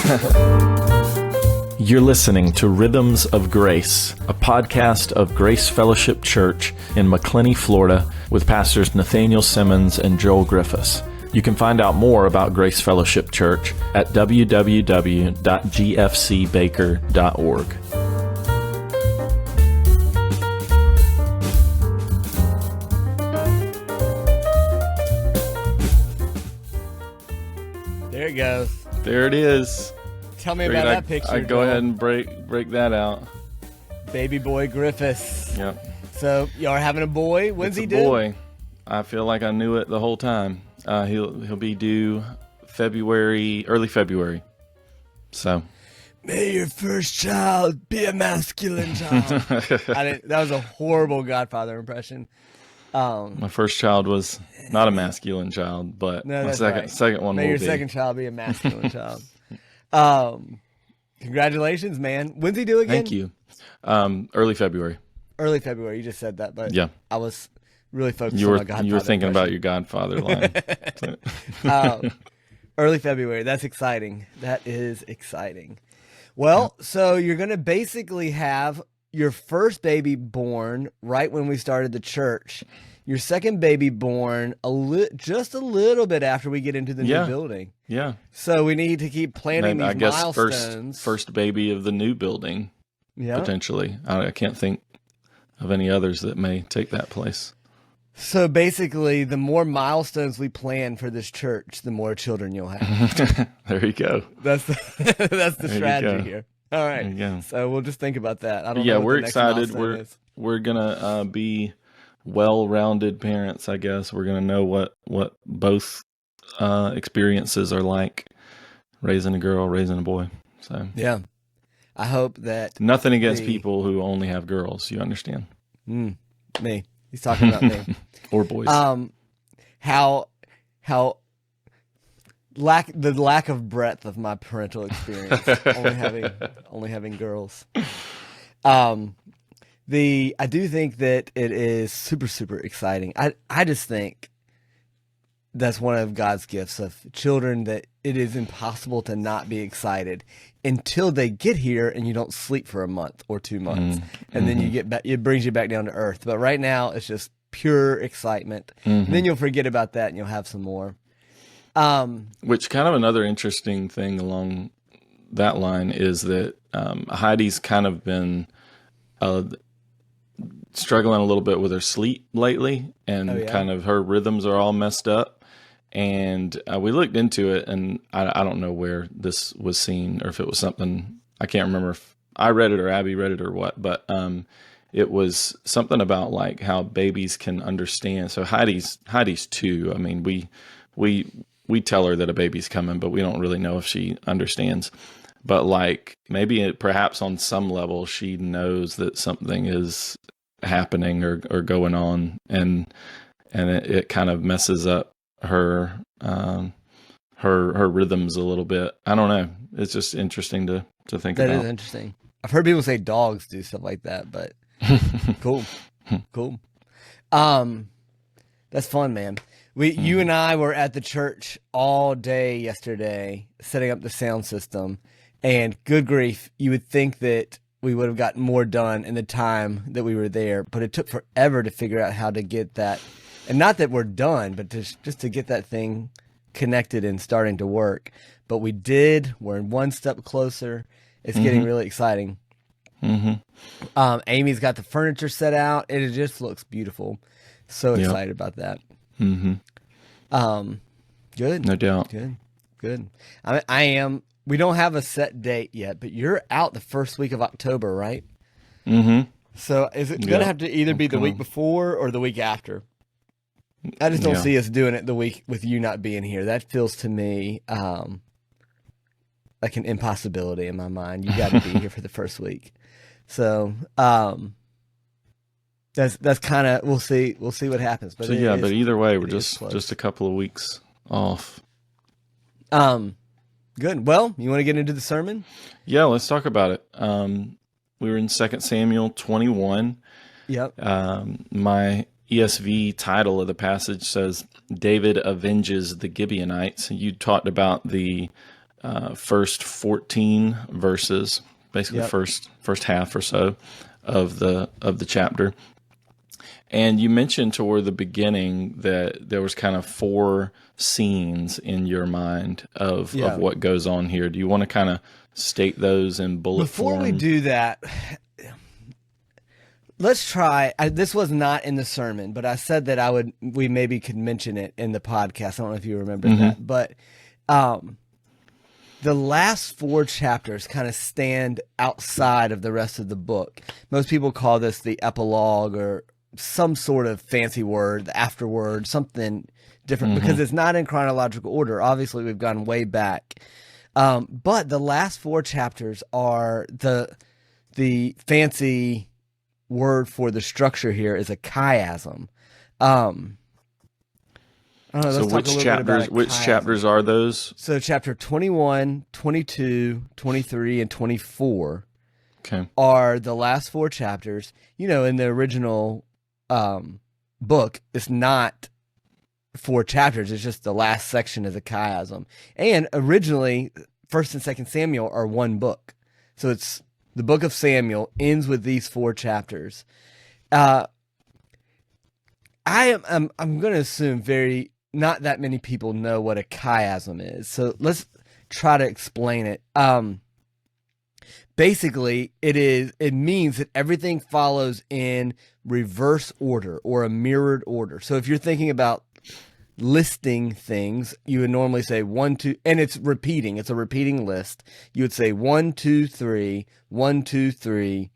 You're listening to Rhythms of Grace, a podcast of Grace Fellowship Church in McClenny, Florida, with pastors Nathaniel Simmons and Joel Griffiths. You can find out more about Grace Fellowship Church at www.gfcbaker.org. There it goes. There it is. Tell me about that picture. I go ahead and break that out. Baby boy Griffiths. Yep. So y'all are having a boy. When's he due? Boy. I feel like I knew it the whole time. He'll be due early February. So. May your first child be a masculine child. That was a horrible Godfather impression. My first child was not a masculine child, but my second one will be. May your second child be a masculine child. Congratulations, man. When's he due again? Thank you. Early February. Early February. You just said that, but yeah, I was really focused on my Godfather. You were thinking about your Godfather line. Early February. That's exciting. That is exciting. Well, so you're going to basically have your first baby born right when we started the church. Your second baby born just a little bit after we get into the new building. Yeah. So we need to keep planning these milestones. First baby of the new building, potentially. I can't think of any others that may take that place. So basically, the more milestones we plan for this church, the more children you'll have. There you go. That's the strategy here. All right. There you go. So we'll just think about that. I don't know. We're excited. We're gonna be well-rounded parents, I guess. We're gonna know what both experiences are like, raising a girl, raising a boy. So yeah, I hope that nothing against people who only have girls. You understand? Me. He's talking about me or boys. How the lack of breadth of my parental experience, only having girls. I do think that it is super, super exciting. I just think that's one of God's gifts of children, that it is impossible to not be excited until they get here and you don't sleep for a month or 2 months. And then you get back, it brings you back down to earth. But right now it's just pure excitement. Then you'll forget about that and you'll have some more. Which kind of another interesting thing along that line is that Heidi's kind of been struggling a little bit with her sleep lately, and kind of her rhythms are all messed up. And we looked into it, and I don't know where this was seen, or if it was something, I can't remember if I read it or Abby read it or what, but it was something about like how babies can understand. So Heidi's 2. I mean, we tell her that a baby's coming, but we don't really know if she understands. But like maybe perhaps on some level she knows that something is happening or going on, and it kind of messes up her rhythms a little bit. I don't know. It's just interesting to think about. That is interesting. I've heard people say dogs do stuff like that, but cool. That's fun, man. You and I were at the church all day yesterday setting up the sound system, and good grief, you would think that we would have gotten more done in the time that we were there, but it took forever to figure out how to get that. And not that we're done, but just to get that thing connected and starting to work. But we did. We're one step closer. It's getting really exciting. Amy's got the furniture set out. It just looks beautiful. So excited about that. Good. No doubt. Good. I am. We don't have a set date yet, but you're out the first week of October, right? So is it going to have to either be the week before or the week after? I just don't see us doing it the week with you not being here. That feels to me like an impossibility in my mind. You got to be here for the first week. So that's kind of, we'll see what happens. But but either way, we're just a couple of weeks off. Good. Well, you want to get into the sermon? Yeah, let's talk about it. We were in 2 Samuel 21. Yep. My ESV title of the passage says, David avenges the Gibeonites. You talked about the first 14 verses, basically Yep. first half or so of the chapter. And you mentioned toward the beginning that there was kind of four scenes in your mind of Yeah. what goes on here. Do you want to kind of state those in bullet Before form? we do that, let's try. This was not in the sermon, but I said that we maybe could mention it in the podcast. I don't know if you remember that, but the last four chapters kind of stand outside of the rest of the book. Most people call this the epilogue or some sort of fancy word, the afterword, something different, because it's not in chronological order. Obviously, we've gone way back. But the last four chapters are the fancy word for the structure here is a chiasm. I don't know, So which chapters are those? So chapter 21, 22, 23, and 24 are the last four chapters. You know, in the original book, it's not four chapters. It's just the last section is a chiasm. And originally, 1st and 2nd Samuel are one book. So it's the book of Samuel ends with these four chapters. I'm going to assume not that many people know what a chiasm is. So let's try to explain it. Basically, it means that everything follows in reverse order or a mirrored order. So if you're thinking about listing things, you would normally say 1, 2, and it's repeating. It's a repeating list. You would say 1, 2, 3, 1, 2, 3,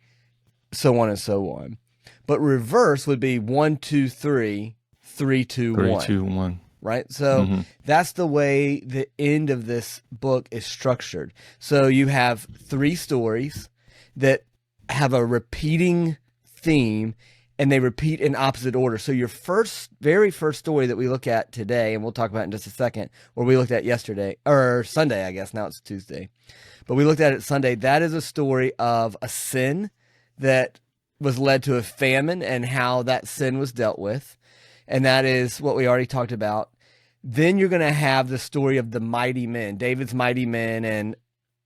so on and so on. But reverse would be 1, 2, 3, 3, 2, 1. 3, 2, 1. Right? So that's the way the end of this book is structured. So you have three stories that have a repeating theme, and they repeat in opposite order. So your very first story that we look at today, and we'll talk about in just a second, or we looked at yesterday, or Sunday, I guess. Now it's Tuesday. But we looked at it Sunday. That is a story of a sin that was led to a famine and how that sin was dealt with. And that is what we already talked about. Then you're going to have the story of the mighty men, David's mighty men, and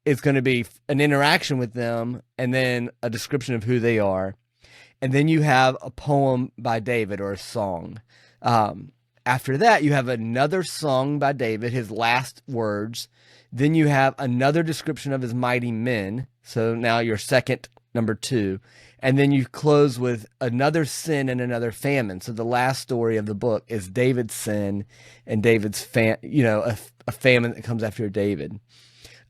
it's going to be an interaction with them and then a description of who they are. And then you have a poem by David or a song. After that, you have another song by David, his last words. Then you have another description of his mighty men. So now your second, number 2. And then you close with another sin and another famine. So the last story of the book is David's sin and David's a famine that comes after David.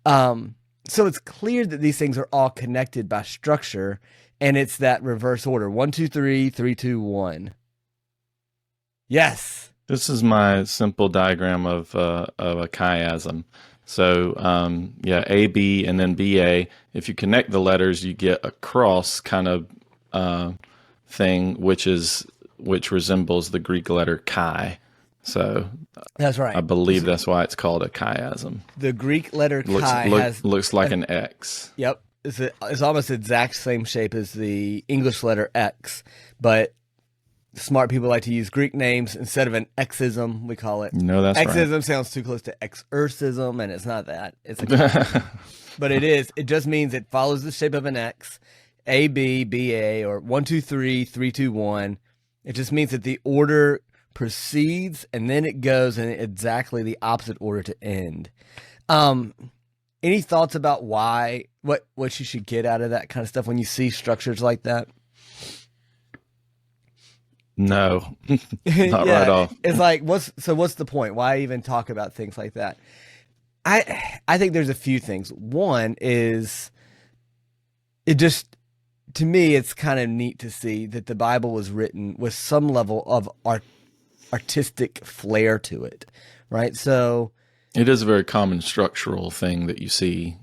So it's clear that these things are all connected by structure, and it's that reverse order: 1, 2, 3, 3, 2, 1. Yes. This is my simple diagram of a chiasm. So, A, B, and then BA. If you connect the letters, you get a cross kind of thing, which resembles the Greek letter chi. So that's right. I believe that's why it's called a chiasm. The Greek letter chi looks like an X. Yep. It's almost the exact same shape as the English letter X, but smart people like to use Greek names instead of an Xism, we call it. No, that's Xism right. sounds too close to exorcism, and it's not that. It's but it is. It just means it follows the shape of an X, A, B, B, A, or 1, 2, 3, 3, 2, 1. It just means that the order precedes and then it goes in exactly the opposite order to end. Any thoughts about what you should get out of that kind of stuff when you see structures like that? No, not right off. It's like, what's the point? Why even talk about things like that? I think there's a few things. One is, to me, it's kind of neat to see that the Bible was written with some level of artistic flair to it, right? So it is a very common structural thing that you see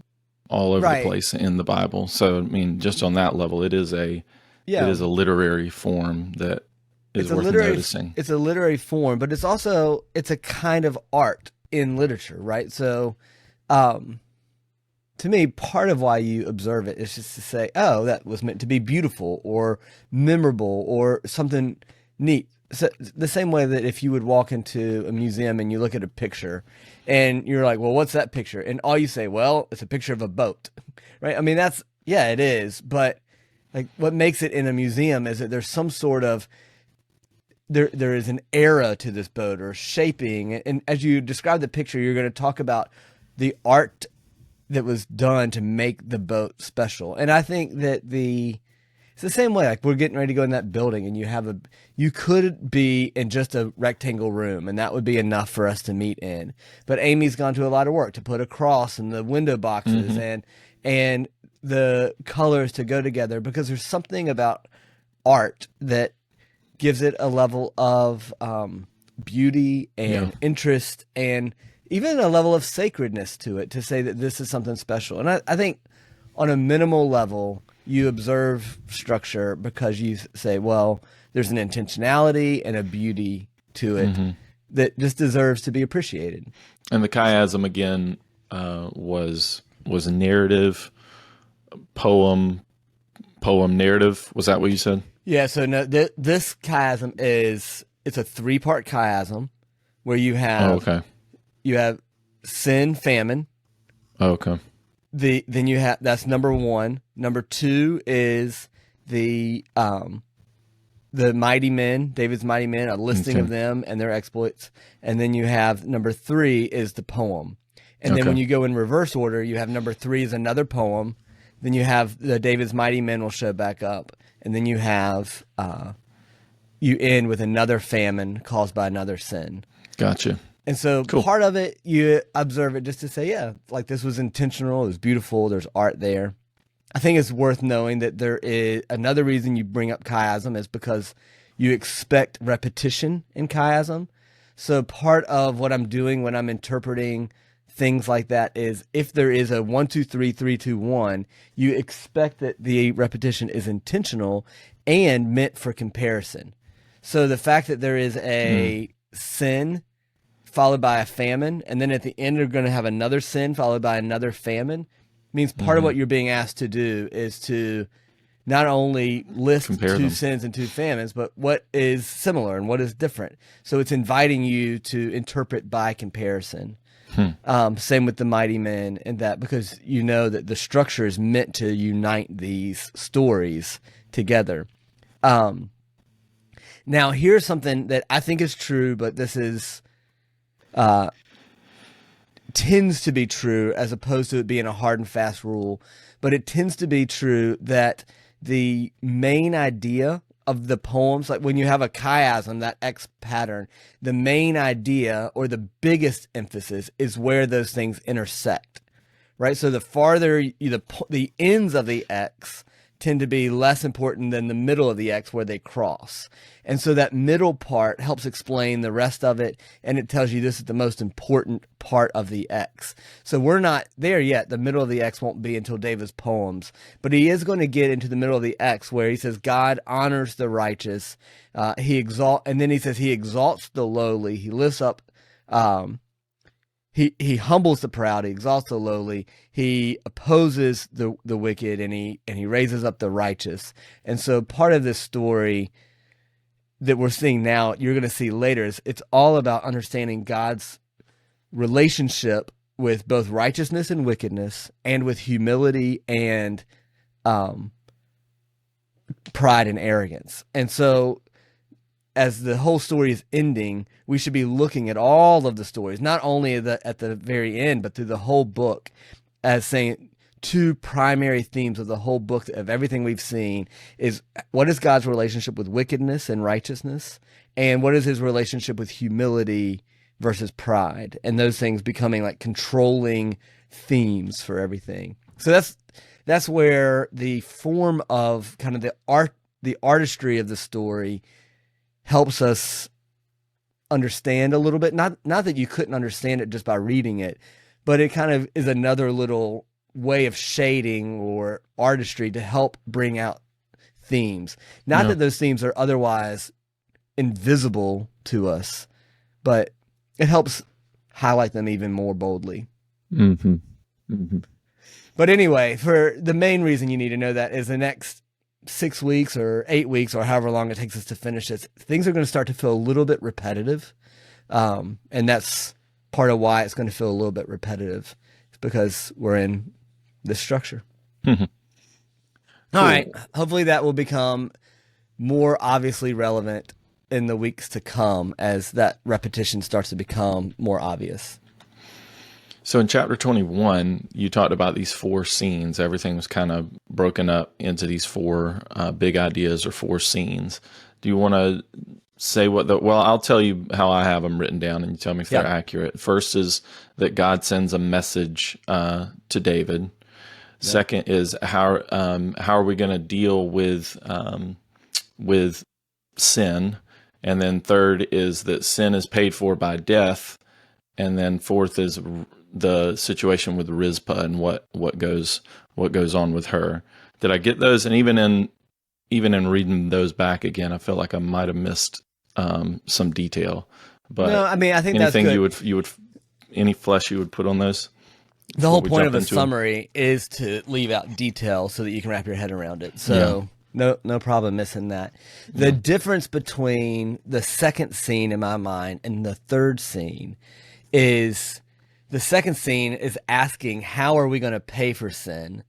all over the place in the Bible. So, I mean, just on that level, it is a literary form that is worth noticing. It's a literary form, but it's a kind of art in literature, right? So, to me, part of why you observe it is just to say, oh, that was meant to be beautiful or memorable or something neat. so the same way that if you would walk into a museum and you look at a picture and you're like, well, what's that picture? And all you say, well, it's a picture of a boat, right? I mean, yeah, it is. But like what makes it in a museum is that there's some sort of, there is an era to this boat or shaping. And as you describe the picture, you're going to talk about the art that was done to make the boat special. And I think that it's the same way, like we're getting ready to go in that building and you could be in just a rectangle room and that would be enough for us to meet in. But Amy's gone to a lot of work to put a cross in the window boxes and the colors to go together, because there's something about art that gives it a level of beauty and interest and even a level of sacredness to it, to say that this is something special. And I think on a minimal level, you observe structure because you say, well, there's an intentionality and a beauty to it that just deserves to be appreciated. And the chiasm, again, was narrative, poem, narrative. Was that what you said? Yeah, so no, this chiasm it's a 3-part chiasm where you have you have sin, famine. Oh, okay. Then you have, that's number 1. Number 2 is the mighty men, David's mighty men, a listing of them and their exploits. And then you have number 3 is the poem. And then when you go in reverse order, you have number 3 is another poem. Then you have the David's mighty men will show back up. And then you have, you end with another famine caused by another sin. Gotcha. And so part of it, you observe it just to say, yeah, like this was intentional. It was beautiful. There's art there. I think it's worth knowing that there is another reason you bring up chiasm is because you expect repetition in chiasm. So part of what I'm doing when I'm interpreting things like that is if there is a 1, 2, 3, 3, 2, 1, you expect that the repetition is intentional and meant for comparison. So the fact that there is a sin followed by a famine, and then at the end you're going to have another sin followed by another famine, means part of what you're being asked to do is to not only list two sins and 2 famines, but what is similar and what is different. So it's inviting you to interpret by comparison. Same with the mighty men and that, because you know that the structure is meant to unite these stories together. Now here's something that I think is true, but this is tends to be true as opposed to it being a hard and fast rule, but it tends to be true that the main idea of the poems, like when you have a chiasm, that X pattern, the main idea or the biggest emphasis is where those things intersect, right? So the farther the ends of the X tend to be less important than the middle of the X where they cross. And so that middle part helps explain the rest of it, and it tells you this is the most important part of the X. So we're not there yet. The middle of the X won't be until David's poems, but he is going to get into the middle of the X where he says God honors the righteous. And then he says he exalts the lowly. He lifts up, he humbles the proud, he exalts the lowly, he opposes the wicked, and he raises up the righteous. And so part of this story that we're seeing now, you're going to see later, is it's all about understanding God's relationship with both righteousness and wickedness, and with humility and pride and arrogance. And so as the whole story is ending, we should be looking at all of the stories, not only at the very end, but through the whole book, as saying 2 primary themes of the whole book, of everything we've seen, is what is God's relationship with wickedness and righteousness, and what is his relationship with humility versus pride, and those things becoming like controlling themes for everything. So that's where the form of kind of the artistry of the story helps us understand a little bit. Not that you couldn't understand it just by reading it, but it kind of is another little way of shading or artistry to help bring out themes. Not that those themes are otherwise invisible to us, but it helps highlight them even more boldly. But anyway, for the main reason you need to know that is the next 6 weeks or 8 weeks or however long it takes us to finish this, things are going to start to feel a little bit repetitive. And that's part of why it's going to feel a little bit repetitive, because we're in this structure. Cool. All right. Hopefully that will become more obviously relevant in the weeks to come as that repetition starts to become more obvious. So in chapter 21, you talked about these 4 scenes. Everything was kind of broken up into these 4 big ideas or 4 scenes. Do you want to say well, I'll tell you how I have them written down and you tell me if they're accurate. First is that God sends a message to David. Second is how are we going to deal with sin? And then third is that sin is paid for by death. And then fourth is the situation with Rizpah and what goes on with her. Did I get those? And even in reading those back again, I feel like I might have missed some detail. But no, I mean, I think anything that's good. you would any flesh you would put on those? The whole point of a summary is to leave out detail so that you can wrap your head around it. So no problem missing that. The difference between the second scene in my mind and the third scene is the second scene is asking, how are we going to pay for sin?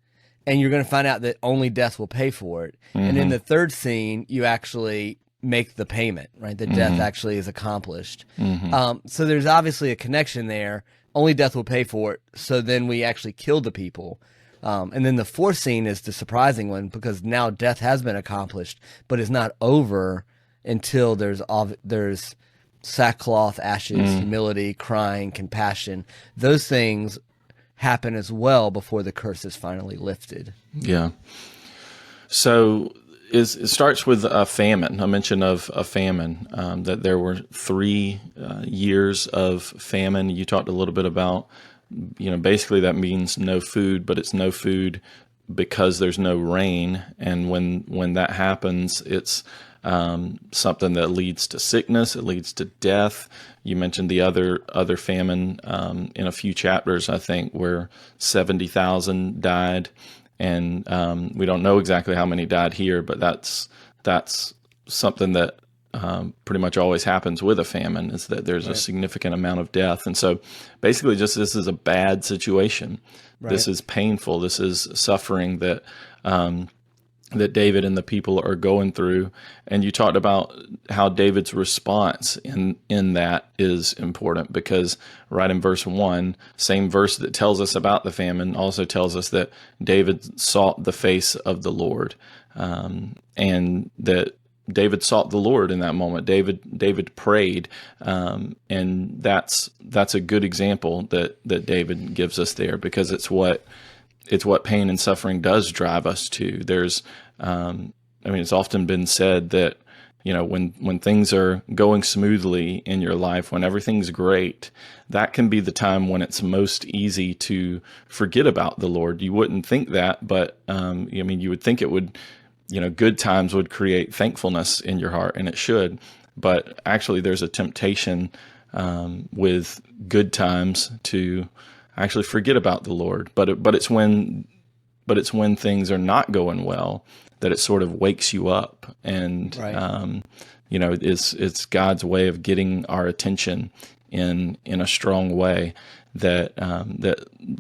And you're going to find out that only death will pay for it. Mm-hmm. And in the third scene, you actually make the payment, right? The death actually is accomplished. Mm-hmm. So there's obviously a connection there. Only death will pay for it. So then we actually kill the people. And then the fourth scene is the surprising one, because now death has been accomplished, but it's not over until there's sackcloth, ashes, humility, crying, compassion. Those things happen as well before the curse is finally lifted. Yeah. So it starts with a famine, a mention of a famine, that there were 3 years of famine. You talked a little bit about, basically that means no food, but it's no food because there's no rain. And when that happens, it's something that leads to sickness. It leads to death. You mentioned the other famine in a few chapters, I think, where 70,000 died, and we don't know exactly how many died here, but that's something that pretty much always happens with a famine, is that there's a significant amount of death. And so basically just this is a bad situation. Right. This is painful. This is suffering that David and the people are going through. And you talked about how David's response in that is important, because right in verse 1, same verse that tells us about the famine also tells us that David sought the face of the Lord, and that David sought the Lord in that moment. David prayed, and that's a good example that David gives us there, because it's what pain and suffering does drive us to. There's, it's often been said that, when things are going smoothly in your life, when everything's great, that can be the time when it's most easy to forget about the Lord. You wouldn't think that, but, you would think it would, good times would create thankfulness in your heart, and it should. But actually there's a temptation, with good times to actually forget about the Lord. But it's when things are not going well that it sort of wakes you up, and right. It's God's way of getting our attention in a strong way that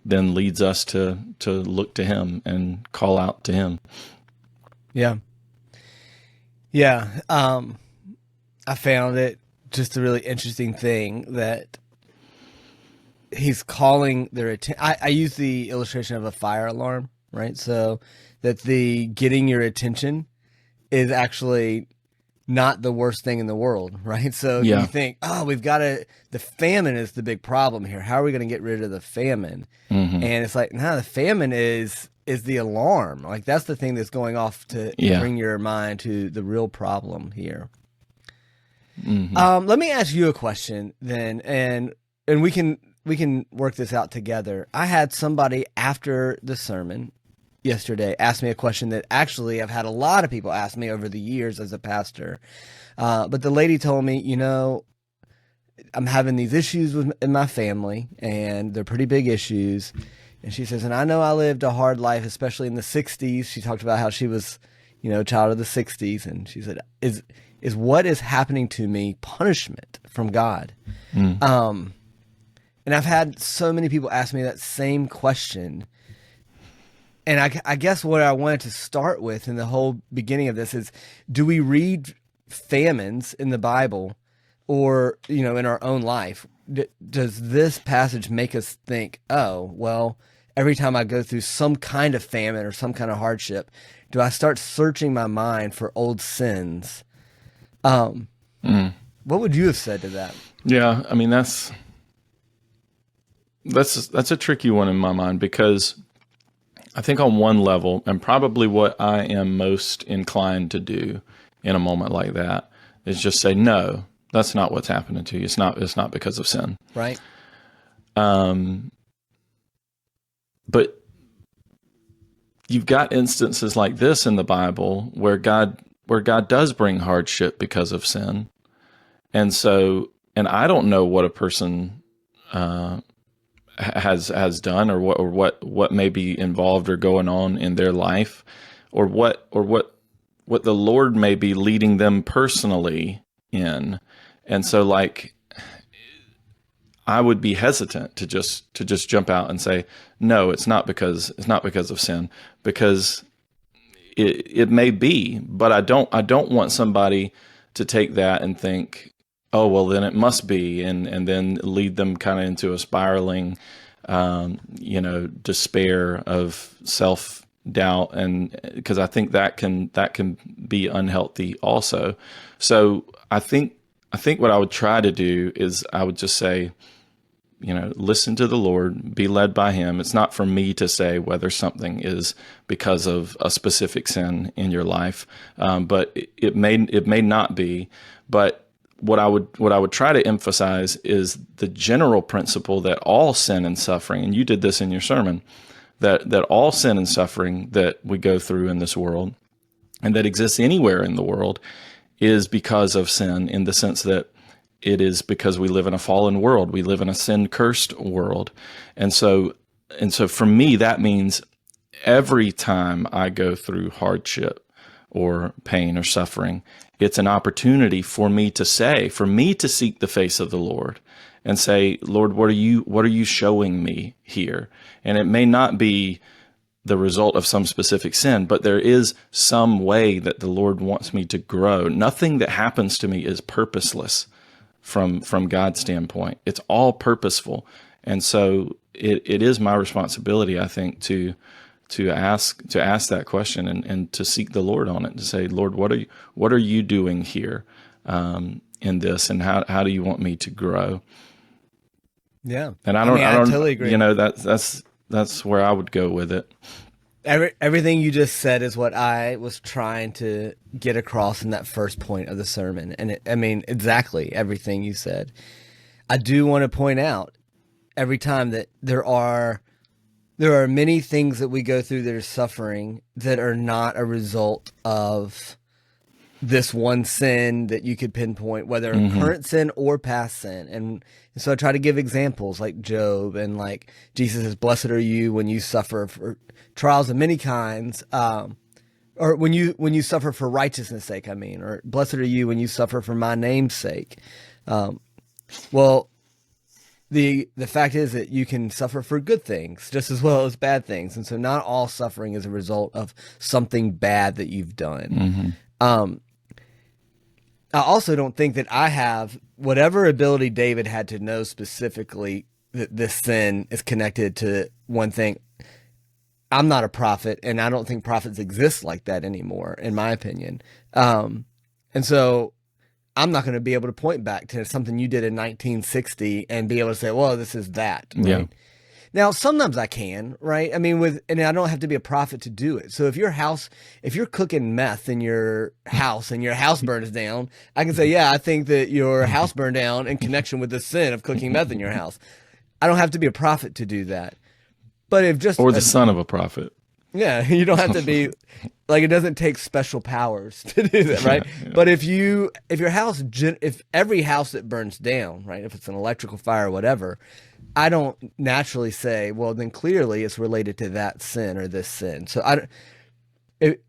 then leads us to look to Him and call out to Him. Yeah. I found it just a really interesting thing that He's calling their attention. I use the illustration of a fire alarm, right? So that the getting your attention is actually not the worst thing in the world, right? So you think, the famine is the big problem here. How are we going to get rid of the famine? Mm-hmm. And it's like, no, the famine is the alarm. Like, that's the thing that's going off to bring your mind to the real problem here. Mm-hmm. Let me ask you a question then, and we can work this out together. I had somebody after the sermon yesterday ask me a question that actually I've had a lot of people ask me over the years as a pastor. But the lady told me, I'm having these issues in my family, and they're pretty big issues. And she says, and I know I lived a hard life, especially in the 60s. She talked about how she was child of the 60s, and she said, is what is happening to me punishment from God? And I've had so many people ask me that same question. And I guess what I wanted to start with in the whole beginning of this is, do we read famines in the Bible or, in our own life? Does this passage make us think, oh, well, every time I go through some kind of famine or some kind of hardship, do I start searching my mind for old sins? What would you have said to that? Yeah, I mean, that's a tricky one in my mind, because I think on one level, and probably what I am most inclined to do in a moment like that, is just say, no, that's not what's happening to you. It's not because of sin. Right. But you've got instances like this in the Bible where God does bring hardship because of sin. And I don't know what a person has done, or what may be involved or going on in their life, or what the Lord may be leading them personally in. And so, like, I would be hesitant to just jump out and say, no, it's not because of sin, because it may be, but I don't want somebody to take that and think, oh, well, then it must be, and then lead them kind of into a spiraling, despair of self-doubt, and because I think that can be unhealthy also. So I think what I would try to do is I would just say, listen to the Lord, be led by Him. It's not for me to say whether something is because of a specific sin in your life, but it may not be. But what I would try to emphasize is the general principle that all sin and suffering, and you did this in your sermon, that all sin and suffering that we go through in this world, and that exists anywhere in the world, is because of sin, in the sense that it is because we live in a fallen world. We live in a sin-cursed world. And so for me, that means every time I go through hardship or pain or suffering, it's an opportunity for me to seek the face of the Lord and say, Lord, what are you showing me here? And it may not be the result of some specific sin, but there is some way that the Lord wants me to grow. Nothing that happens to me is purposeless from God's standpoint. It's all purposeful. And so it is my responsibility, I think, to ask that question and to seek the Lord on it, to say, Lord, what are you doing here in this, and how do you want me to grow? Yeah. And I totally agree. That's where I would go with it. Everything you just said is what I was trying to get across in that first point of the sermon. And exactly everything you said. I do want to point out every time that there are many things that we go through that are suffering that are not a result of this one sin that you could pinpoint, whether current sin or past sin. And so I try to give examples like Job, and like Jesus says, blessed are you when you suffer for trials of many kinds, or when you suffer for righteousness' sake, or blessed are you when you suffer for my name's sake. Well, the fact is that you can suffer for good things just as well as bad things. And so not all suffering is a result of something bad that you've done. I also don't think that I have whatever ability David had to know specifically that this sin is connected to one thing. I'm not a prophet, and I don't think prophets exist like that anymore, in my opinion. And so I'm not going to be able to point back to something you did in 1960 and be able to say, well, this is that. Right? Yeah. Now, sometimes I can, right? And I don't have to be a prophet to do it. So if you're cooking meth in your house and your house burns down, I can say, yeah, I think that your house burned down in connection with the sin of cooking meth in your house. I don't have to be a prophet to do that. But or the son of a prophet. Yeah, you don't have to be like, it doesn't take special powers to do that, right? Yeah. But if every house that burns down, right, if it's an electrical fire or whatever, I don't naturally say, well, then clearly it's related to that sin or this sin. So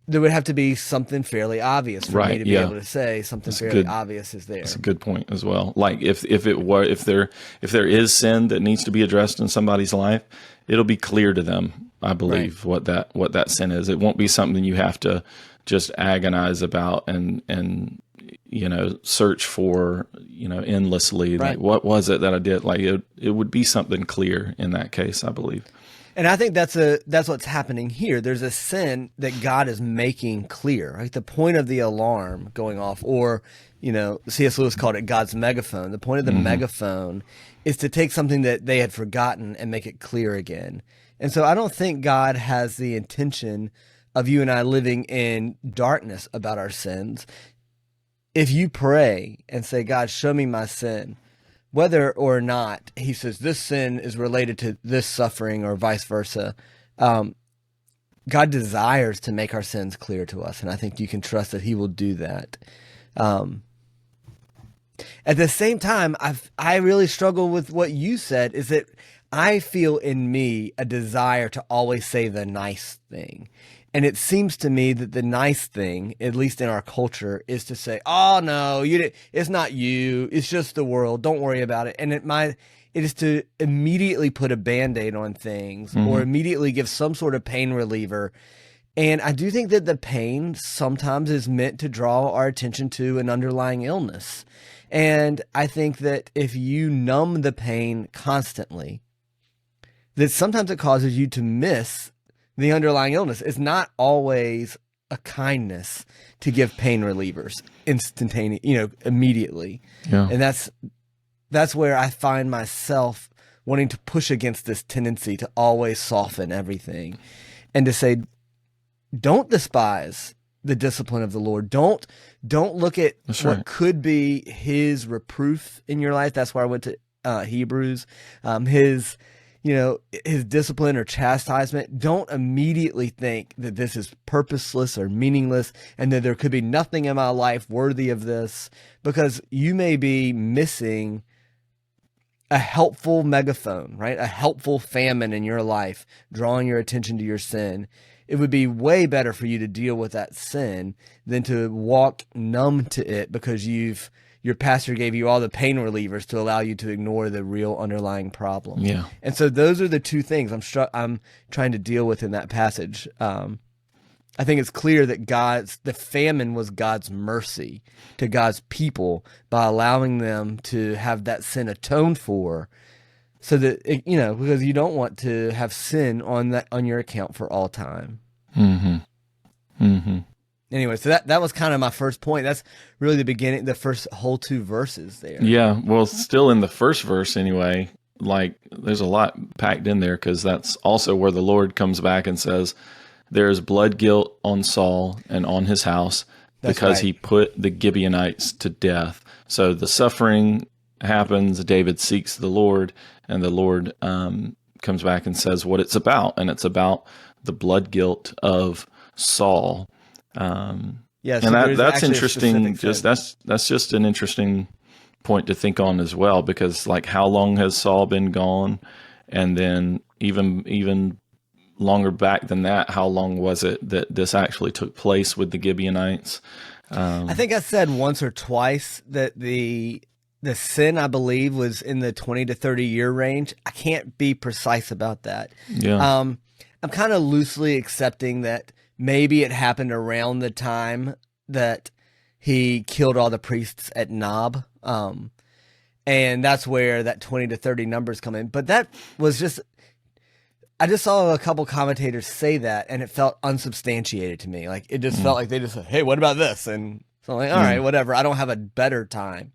there would have to be something fairly obvious for me to be able to say something fairly obvious is there. That's a good point as well. Like if there is sin that needs to be addressed in somebody's life, it'll be clear to them, I believe, what that sin is. It won't be something you have to just agonize about and search for, endlessly. Right. Like, what was it that I did? Like it would be something clear in that case, I believe. And I think that's what's happening here. There's a sin that God is making clear, right? The point of the alarm going off, or, C.S. Lewis called it God's megaphone. The point of the megaphone is to take something that they had forgotten and make it clear again. And so I don't think God has the intention of you and I living in darkness about our sins. If you pray and say, God, show me my sin, whether or not he says this sin is related to this suffering or vice versa, God desires to make our sins clear to us. And I think you can trust that he will do that. At the same time, I really struggle with what you said, is that I feel in me a desire to always say the nice thing. And it seems to me that the nice thing, at least in our culture, is to say, "Oh no, it's not you. It's just the world. Don't worry about it." And it is to immediately put a Band-Aid on things or immediately give some sort of pain reliever. And I do think that the pain sometimes is meant to draw our attention to an underlying illness. And I think that if you numb the pain constantly, that sometimes it causes you to miss the underlying illness. It's not always a kindness to give pain relievers immediately. Yeah. And that's where I find myself wanting to push against this tendency to always soften everything and to say, don't despise the discipline of the Lord. Don't look at what could be his reproof in your life. That's why I went to Hebrews. His discipline or chastisement. Don't immediately think that this is purposeless or meaningless and that there could be nothing in my life worthy of this, because you may be missing a helpful megaphone, right? A helpful famine in your life, drawing your attention to your sin. It would be way better for you to deal with that sin than to walk numb to it because your pastor gave you all the pain relievers to allow you to ignore the real underlying problem. Yeah. And so those are the two things I'm trying to deal with in that passage. I think it's clear that the famine was God's mercy to God's people by allowing them to have that sin atoned for, so that because you don't want to have sin on your account for all time. Anyway, so that was kind of my first point. That's really the beginning, the first whole two verses there. Yeah, well, still in the first verse anyway, like there's a lot packed in there, because that's also where the Lord comes back and says, there is blood guilt on Saul and on his house because he put the Gibeonites to death. So the suffering happens, David seeks the Lord, and the Lord comes back and says what it's about, and it's about the blood guilt of Saul. And that's interesting. That's just an interesting point to think on as well, because like, how long has Saul been gone? And then even longer back than that, how long was it that this actually took place with the Gibeonites? I think I said once or twice that the sin, I believe, was in the 20 to 30 year range. I can't be precise about that. Yeah. I'm kind of loosely accepting that maybe it happened around the time that he killed all the priests at Nob. And that's where that 20 to 30 numbers come in. But that was I just saw a couple commentators say that, and it felt unsubstantiated to me. Like, it just felt like they just said, hey, what about this? And so I'm like, all right, whatever. I don't have a better time.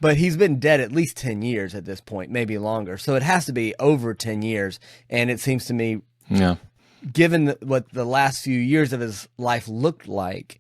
But he's been dead at least 10 years at this point, maybe longer. So it has to be over 10 years. And it seems to me, given what the last few years of his life looked like,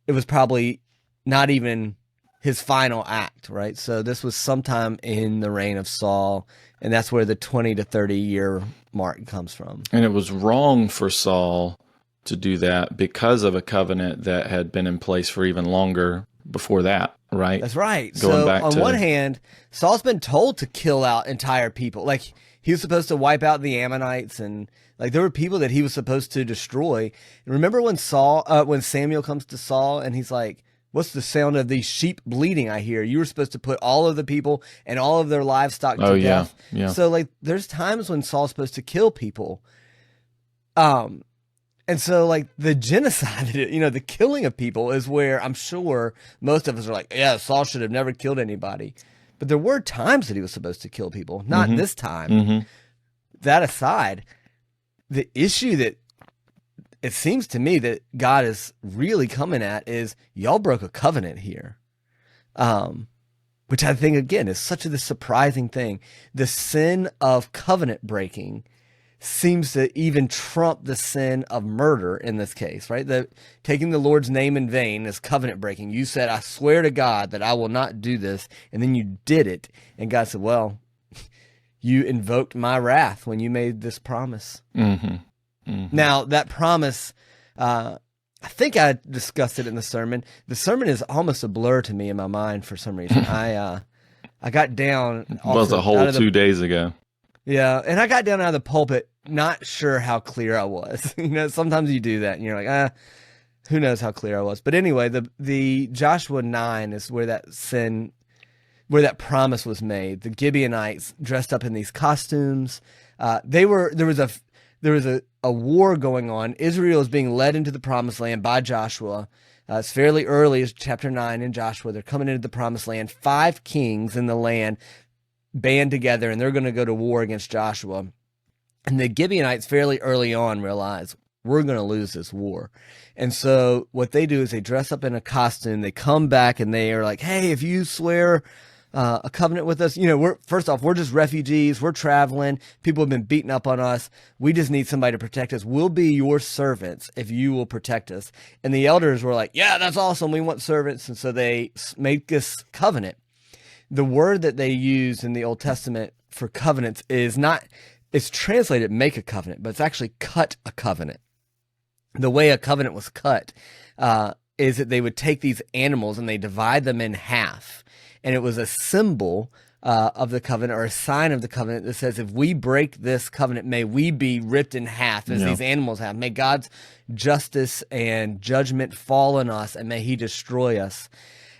it was probably not even his final act, right? So this was sometime in the reign of Saul, and that's where the 20 to 30 year mark comes from. And it was wrong for Saul to do that because of a covenant that had been in place for even longer before that, right? That's right. So on one hand, Saul's been told to kill out entire people. Like, he was supposed to wipe out the Ammonites, and like there were people that he was supposed to destroy. And remember when Samuel comes to Saul and he's like, "What's the sound of these sheep bleating I hear?" You were supposed to put all of the people and all of their livestock to death. Yeah. So like there's times when Saul's supposed to kill people. And so like the genocide, the killing of people is where I'm sure most of us are like, yeah, Saul should have never killed anybody. But there were times that he was supposed to kill people, not this time. That aside, the issue that it seems to me that God is really coming at is y'all broke a covenant here. Which I think, again, is such a surprising thing. The sin of covenant breaking seems to even trump the sin of murder in this case, right? Taking the Lord's name in vain is covenant breaking. You said, I swear to God that I will not do this, and then you did it. And God said, well, you invoked my wrath when you made this promise. Now, that promise, I think I discussed it in the sermon. The sermon is almost a blur to me in my mind for some reason. I got down. It was a whole 2 days ago. Yeah, and I got down out of the pulpit, not sure how clear I was. Sometimes you do that, and you're like, who knows how clear I was. But anyway, the Joshua 9 is where that promise was made. The Gibeonites dressed up in these costumes. There was a war going on. Israel is being led into the promised land by Joshua. It's fairly early, it's chapter 9 in Joshua. They're coming into the promised land. 5 kings in the land band together, and they're going to go to war against Joshua. And the Gibeonites fairly early on realize we're going to lose this war. And so what they do is they dress up in a costume. They come back and they are like, hey, if you swear a covenant with us, first off, we're just refugees. We're traveling. People have been beating up on us. We just need somebody to protect us. We'll be your servants if you will protect us. And the elders were like, yeah, that's awesome. We want servants. And so they make this covenant. The word that they use in the Old Testament for covenants it's translated make a covenant, but it's actually cut a covenant. The way a covenant was cut is that they would take these animals and they divide them in half. And it was a symbol of the covenant, or a sign of the covenant, that says, if we break this covenant, may we be ripped in half as these animals have. May God's justice and judgment fall on us, and may he destroy us.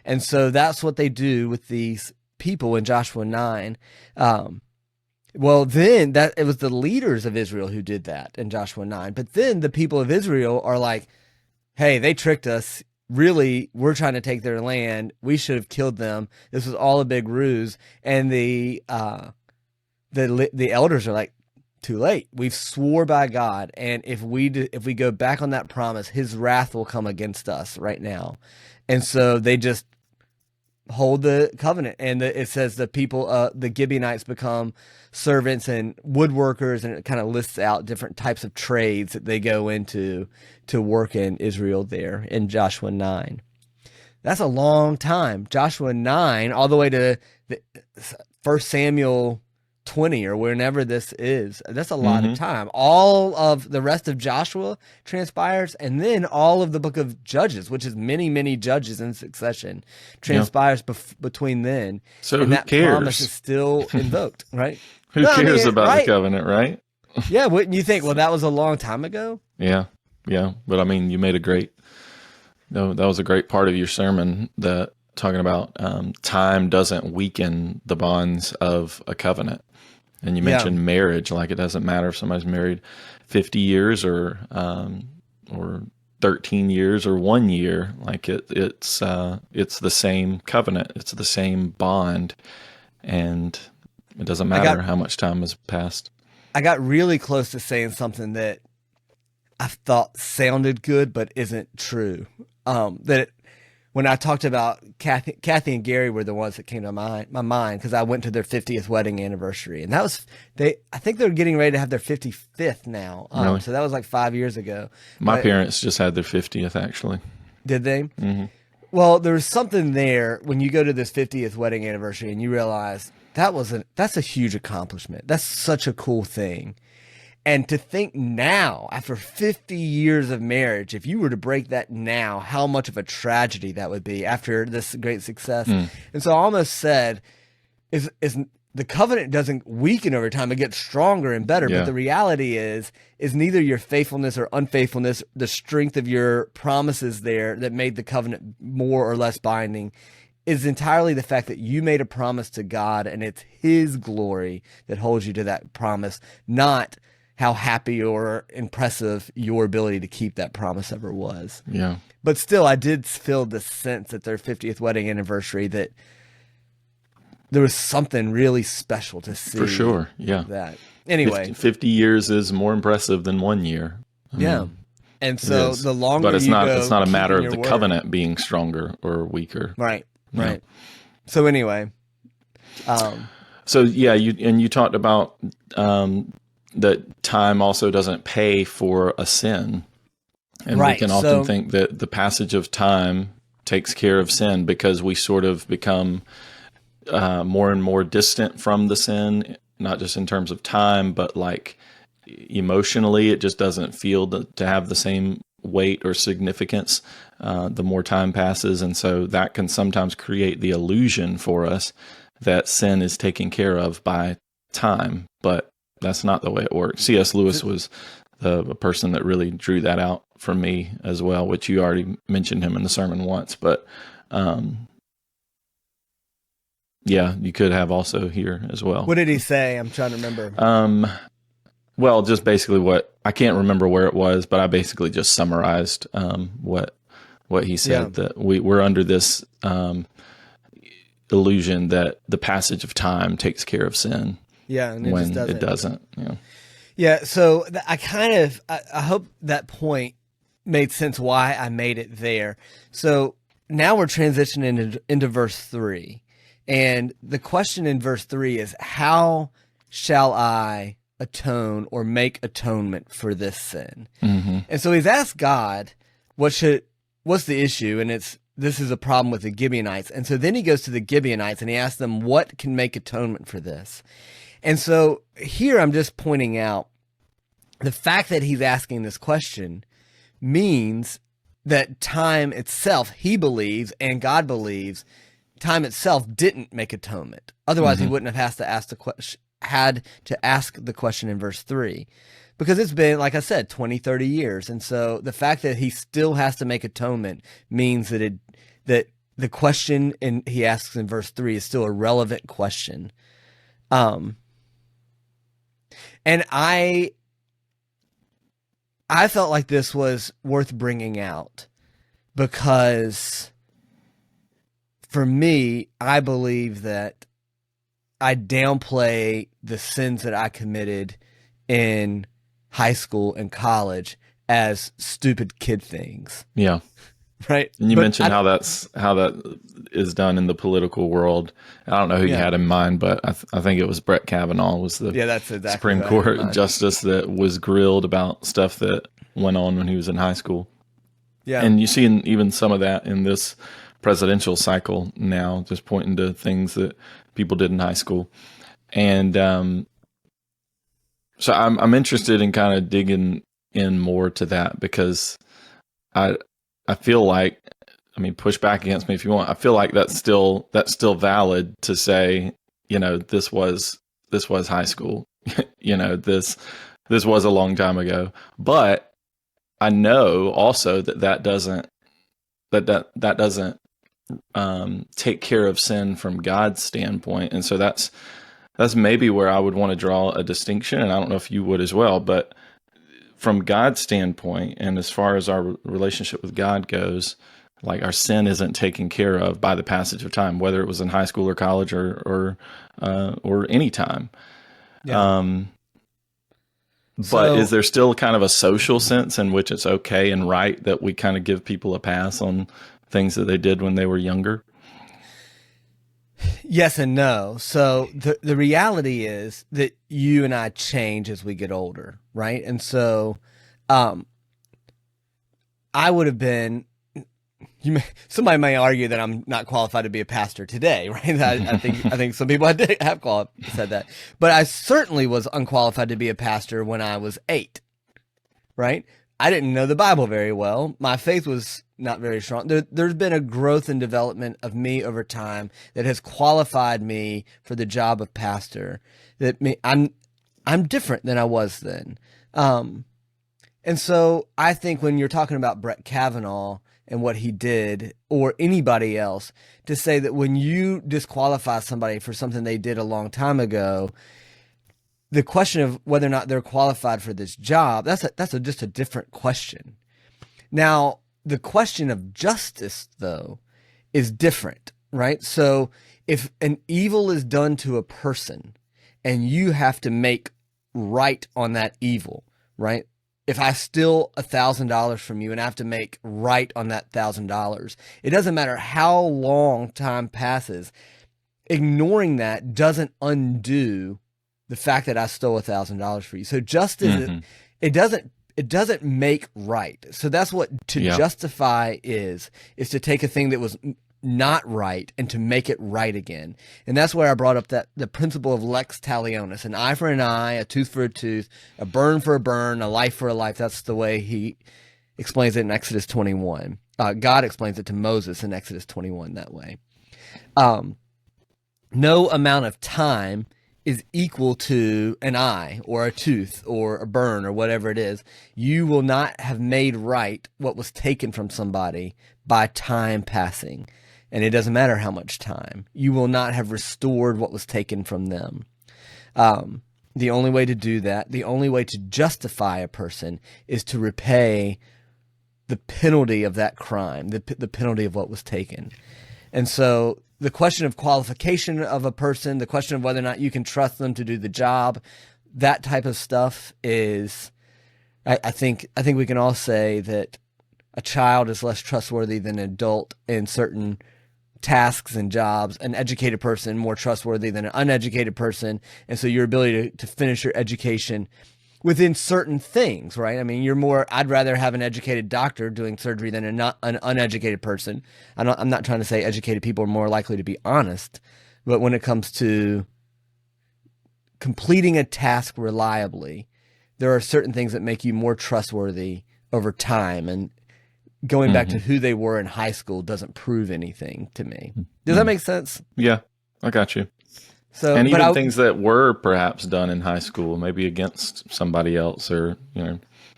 And so that's what they do with these people in Joshua 9. Well, then it was the leaders of Israel who did that in Joshua 9. But then the people of Israel are like, hey, they tricked us. Really, we're trying to take their land. We should have killed them. This was all a big ruse. And the elders are like, too late. We've swore by God, and if we go back on that promise, his wrath will come against us right now. And so they just hold the covenant, and it says the people, the Gibeonites, become servants and woodworkers, and it kind of lists out different types of trades that they go into to work in Israel there in Joshua 9. That's a long time. Joshua 9 all the way to 1 Samuel 20 or whenever this is. That's a lot of time. All of the rest of Joshua transpires, and then all of the book of Judges, which is many, many judges in succession, transpires between then. So and who that cares? promise is still invoked, right? Who cares about the covenant, right? Yeah, wouldn't you think? Well, that was a long time ago. Yeah. But I mean, you made that was a great part of your sermon, that talking about time doesn't weaken the bonds of a covenant. And you mentioned marriage, like it doesn't matter if somebody's married 50 years or 13 years or 1 year. Like it's the same covenant, it's the same bond, and it doesn't matter how much time has passed. I got really close to saying something that I thought sounded good but isn't true. When I talked about Kathy and Gary were the ones that came to my mind, because I went to their 50th wedding anniversary, and that was I think they're getting ready to have their 55th now. Really? So that was like 5 years ago. My parents just had their 50th, actually. Did they? Mm-hmm. Well, there's something there when you go to this 50th wedding anniversary and you realize that's a huge accomplishment. That's such a cool thing. And to think now, after 50 years of marriage, if you were to break that now, how much of a tragedy that would be after this great success. And so I almost said, is the covenant doesn't weaken over time. It gets stronger and better. Yeah. But the reality is neither your faithfulness or unfaithfulness, the strength of your promises there that made the covenant more or less binding, is entirely the fact that you made a promise to God, and it's his glory that holds you to that promise, not how happy or impressive your ability to keep that promise ever was. Yeah. But still, I did feel the sense at their 50th wedding anniversary that there was something really special to see. For sure. Yeah. That. Anyway. 50 years is more impressive than 1 year. Yeah. And so the longer but it's you not go it's not a matter of keeping the your word. covenant being stronger or weaker. Right. Yeah. Right. So anyway. So yeah, you talked about that time also doesn't pay for a sin. And Right, we can often think that the passage of time takes care of sin because we sort of become more and more distant from the sin, not just in terms of time, but like emotionally, it just doesn't feel to have the same weight or significance the more time passes. And so that can sometimes create the illusion for us that sin is taken care of by time, but that's not the way it works. C.S. Lewis was the person that really drew that out for me as well, which you already mentioned him in the sermon once, but yeah, you could have also here as well. What did he say? I'm trying to remember. Well, just basically I can't remember where it was, but I basically just summarized what he said, that we're under this illusion that the passage of time takes care of sin. Yeah, and when just it doesn't. Yeah. Yeah, so I hope that point made sense why I made it there. So now we're transitioning into verse 3. And the question in verse 3 is, how shall I atone or make atonement for this sin? Mm-hmm. And so he's asked God, what's the issue? And this is a problem with the Gibeonites. And so then he goes to the Gibeonites and he asks them, what can make atonement for this? And so here I'm just pointing out the fact that he's asking this question means that time itself, he believes, and God believes, time itself didn't make atonement. Otherwise, he wouldn't have had to ask the question in verse 3. Because it's been, like I said, 20, 30 years. And so the fact that he still has to make atonement means that the question he asks in verse 3 is still a relevant question. And I felt like this was worth bringing out because for me, I believe that I downplay the sins that I committed in high school and college as stupid kid things. Yeah. Right. And you mentioned how that is done in the political world. I don't know who you had in mind, but I think it was Brett Kavanaugh was the that's exactly Supreme Court justice that was grilled about stuff that went on when he was in high school. Yeah. And you see even some of that in this presidential cycle now, just pointing to things that people did in high school. And so I'm interested in kind of digging in more to that because I feel like, push back against me if you want. I feel like that's still valid to say, this was high school. This was a long time ago. But I know also that doesn't take care of sin from God's standpoint. And so that's maybe where I would want to draw a distinction. And I don't know if you would as well, but from God's standpoint, and as far as our relationship with God goes, like our sin isn't taken care of by the passage of time, whether it was in high school or college or any time. Yeah. But is there still kind of a social sense in which it's okay and right that we kind of give people a pass on things that they did when they were younger? Yes and no. So the reality is that you and I change as we get older, right? And so I would have been, somebody may argue that I'm not qualified to be a pastor today, right? I think some people have said that. But I certainly was unqualified to be a pastor when I was 8, right? I didn't know the Bible very well. My faith was not very strong. There's been a growth and development of me over time that has qualified me for the job of pastor. I'm different than I was then. And so I think when you're talking about Brett Kavanaugh and what he did, or anybody else, to say that when you disqualify somebody for something they did a long time ago, the question of whether or not they're qualified for this job, that's just a different question. Now, the question of justice, though, is different, right? So if an evil is done to a person and you have to make right on that evil, right? If I steal $1,000 from you and I have to make right on that $1,000, it doesn't matter how long time passes. Ignoring that doesn't undo the fact that I stole $1,000 for you. So justice, it doesn't make right. So that's what justify is to take a thing that was not right and to make it right again. And that's where I brought up that the principle of lex talionis, an eye for an eye, a tooth for a tooth, a burn for a burn, a life for a life. That's the way he explains it in Exodus 21. God explains it to Moses in Exodus 21 that way. No amount of time is equal to an eye or a tooth or a burn or whatever it is. You will not have made right what was taken from somebody by time passing. And it doesn't matter how much time. You will not have restored what was taken from them. The only way to do that, the only way to justify a person is to repay the penalty of that crime, the penalty of what was taken. And so the question of qualification of a person, the question of whether or not you can trust them to do the job, that type of stuff is, I think we can all say that a child is less trustworthy than an adult in certain tasks and jobs, an educated person more trustworthy than an uneducated person. And so your ability to finish your education within certain things, right? I mean, I'd rather have an educated doctor doing surgery than an uneducated person. I'm not trying to say educated people are more likely to be honest, but when it comes to completing a task reliably, there are certain things that make you more trustworthy over time. And going back to who they were in high school doesn't prove anything to me. Does that make sense? Yeah, I got you. So, and even things that were perhaps done in high school, maybe against somebody else, or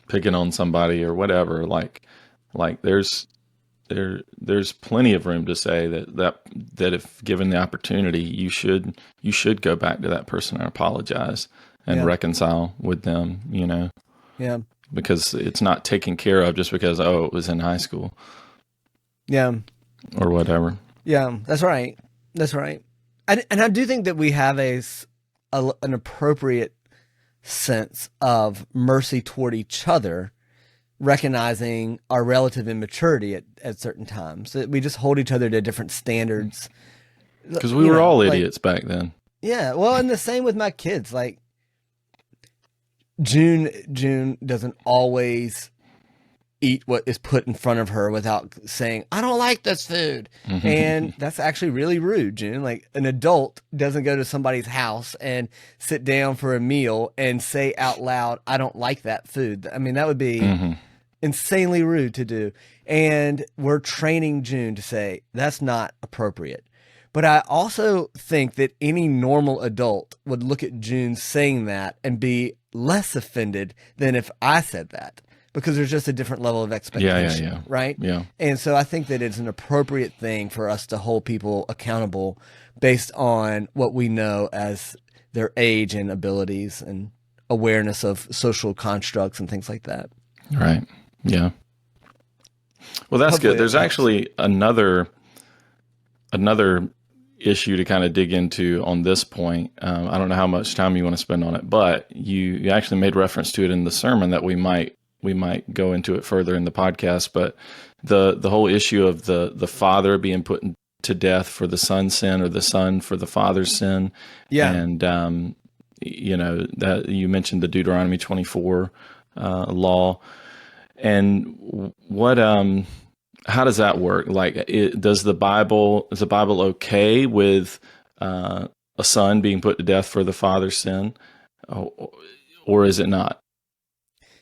picking on somebody or whatever. Like there's plenty of room to say that if given the opportunity, you should go back to that person and apologize and reconcile with them. Yeah. Because it's not taken care of just because, it was in high school. Yeah. Or whatever. Yeah, that's right. That's right. And I do think that we have an appropriate sense of mercy toward each other, recognizing our relative immaturity at certain times. That we just hold each other to different standards. Because we were all idiots back then. Yeah, well, and the same with my kids. Like, June doesn't always eat what is put in front of her without saying, I don't like this food. And that's actually really rude, June. Like, an adult doesn't go to somebody's house and sit down for a meal and say out loud, I don't like that food. I mean, that would be insanely rude to do. And we're training June to say, that's not appropriate. But I also think that any normal adult would look at June saying that and be less offended than if I said that, because there's just a different level of expectation, right? Yeah. And so I think that it's an appropriate thing for us to hold people accountable based on what we know as their age and abilities and awareness of social constructs and things like that. Right. Yeah. Well, that's hopefully good. There's actually another issue to kind of dig into on this point. I don't know how much time you want to spend on it, but you actually made reference to it in the sermon that we might go into it further in the podcast. But the whole issue of the father being put to death for the son's sin, or the son for the father's sin. Yeah. And that you mentioned the Deuteronomy 24 law, and what how does that work? Like, is the Bible okay with a son being put to death for the father's sin, or is it not?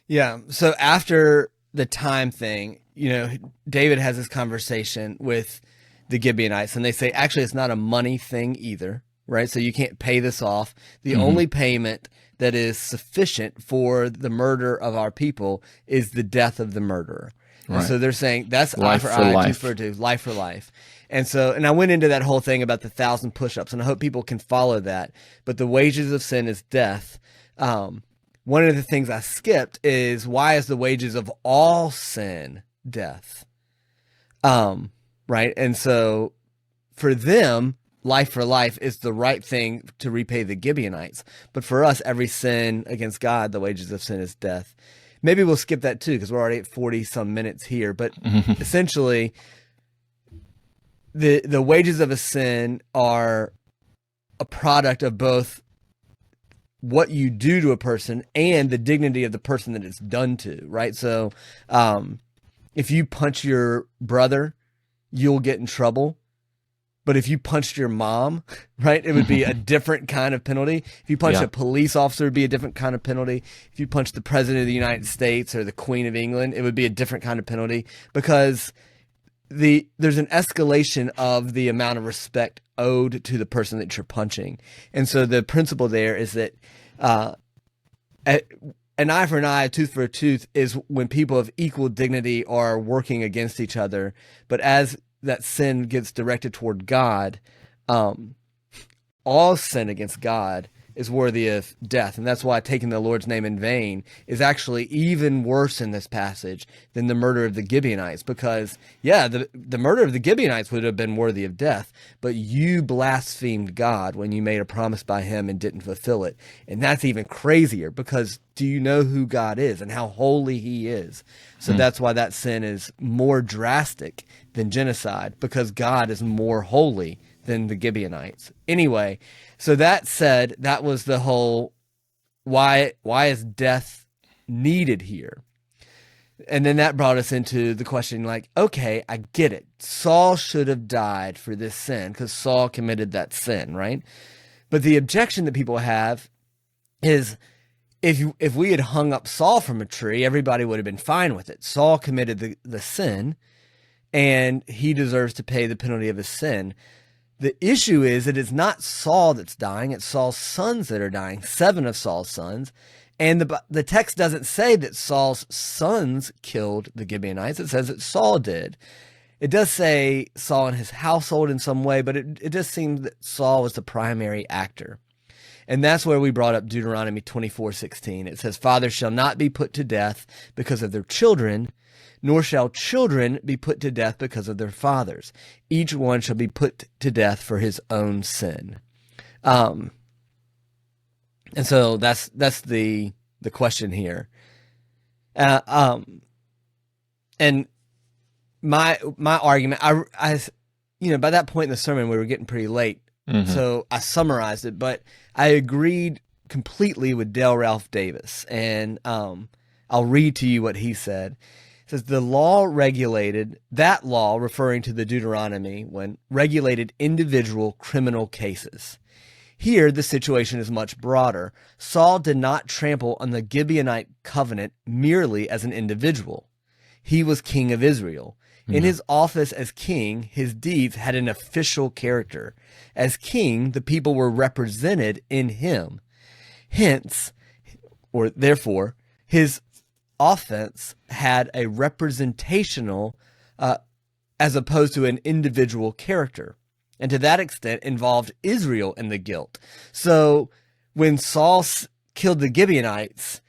Yeah. So after the time thing, David has this conversation with the Gibeonites, and they say, actually, it's not a money thing either, right? So you can't pay this off. The only payment that is sufficient for the murder of our people is the death of the murderer. Right. And so they're saying that's life eye for eye, tooth for tooth, life for life. And I went into that whole thing about the 1,000 push-ups, and I hope people can follow that. But the wages of sin is death. One of the things I skipped is, why is the wages of all sin death? Right? And so for them, life for life is the right thing to repay the Gibeonites. But for us, every sin against God, the wages of sin is death. Maybe we'll skip that too, because we're already at 40 some minutes here. But essentially, the wages of a sin are a product of both what you do to a person and the dignity of the person that it's done to, right? So if you punch your brother, you'll get in trouble. But if you punched your mom, right, it would be a different kind of penalty. If you punched a police officer, it would be a different kind of penalty. If you punched the president of the United States or the Queen of England, it would be a different kind of penalty, because there's an escalation of the amount of respect owed to the person that you're punching. And so the principle there is that an eye for an eye, a tooth for a tooth is when people of equal dignity are working against each other. But as that sin gets directed toward God, all sin against God is worthy of death. And that's why taking the Lord's name in vain is actually even worse in this passage than the murder of the Gibeonites. Because, the murder of the Gibeonites would have been worthy of death, but you blasphemed God when you made a promise by him and didn't fulfill it. And that's even crazier, because do you know who God is and how holy he is? So that's why that sin is more drastic than genocide, because God is more holy than the Gibeonites. Anyway, so that said, that was the whole why is death needed here? And then that brought us into the question, like, okay, I get it. Saul should have died for this sin because Saul committed that sin, right? But the objection that people have is, if we had hung up Saul from a tree, everybody would have been fine with it. Saul committed the sin, and he deserves to pay the penalty of his sin. The issue is that it's not Saul that's dying, it's Saul's sons that are dying, 7 of Saul's sons. And the text doesn't say that Saul's sons killed the Gibeonites. It says that Saul did. It does say Saul and his household in some way, but it just seems that Saul was the primary actor. And that's where we brought up Deuteronomy 24:16. It says, fathers shall not be put to death because of their children, nor shall children be put to death because of their fathers. Each one shall be put to death for his own sin. And so that's the question here. And my argument, I by that point in the sermon, we were getting pretty late. So I summarized it, but I agreed completely with Dale Ralph Davis. And I'll read to you what he said. It says, that law, referring to the Deuteronomy, when regulated individual criminal cases. Here, the situation is much broader. Saul did not trample on the Gibeonite covenant merely as an individual. He was king of Israel. In his office as king, his deeds had an official character. As king, the people were represented in him. Therefore, his offense had a representational as opposed to an individual character, and to that extent involved Israel in the guilt. So when Saul killed the Gibeonites,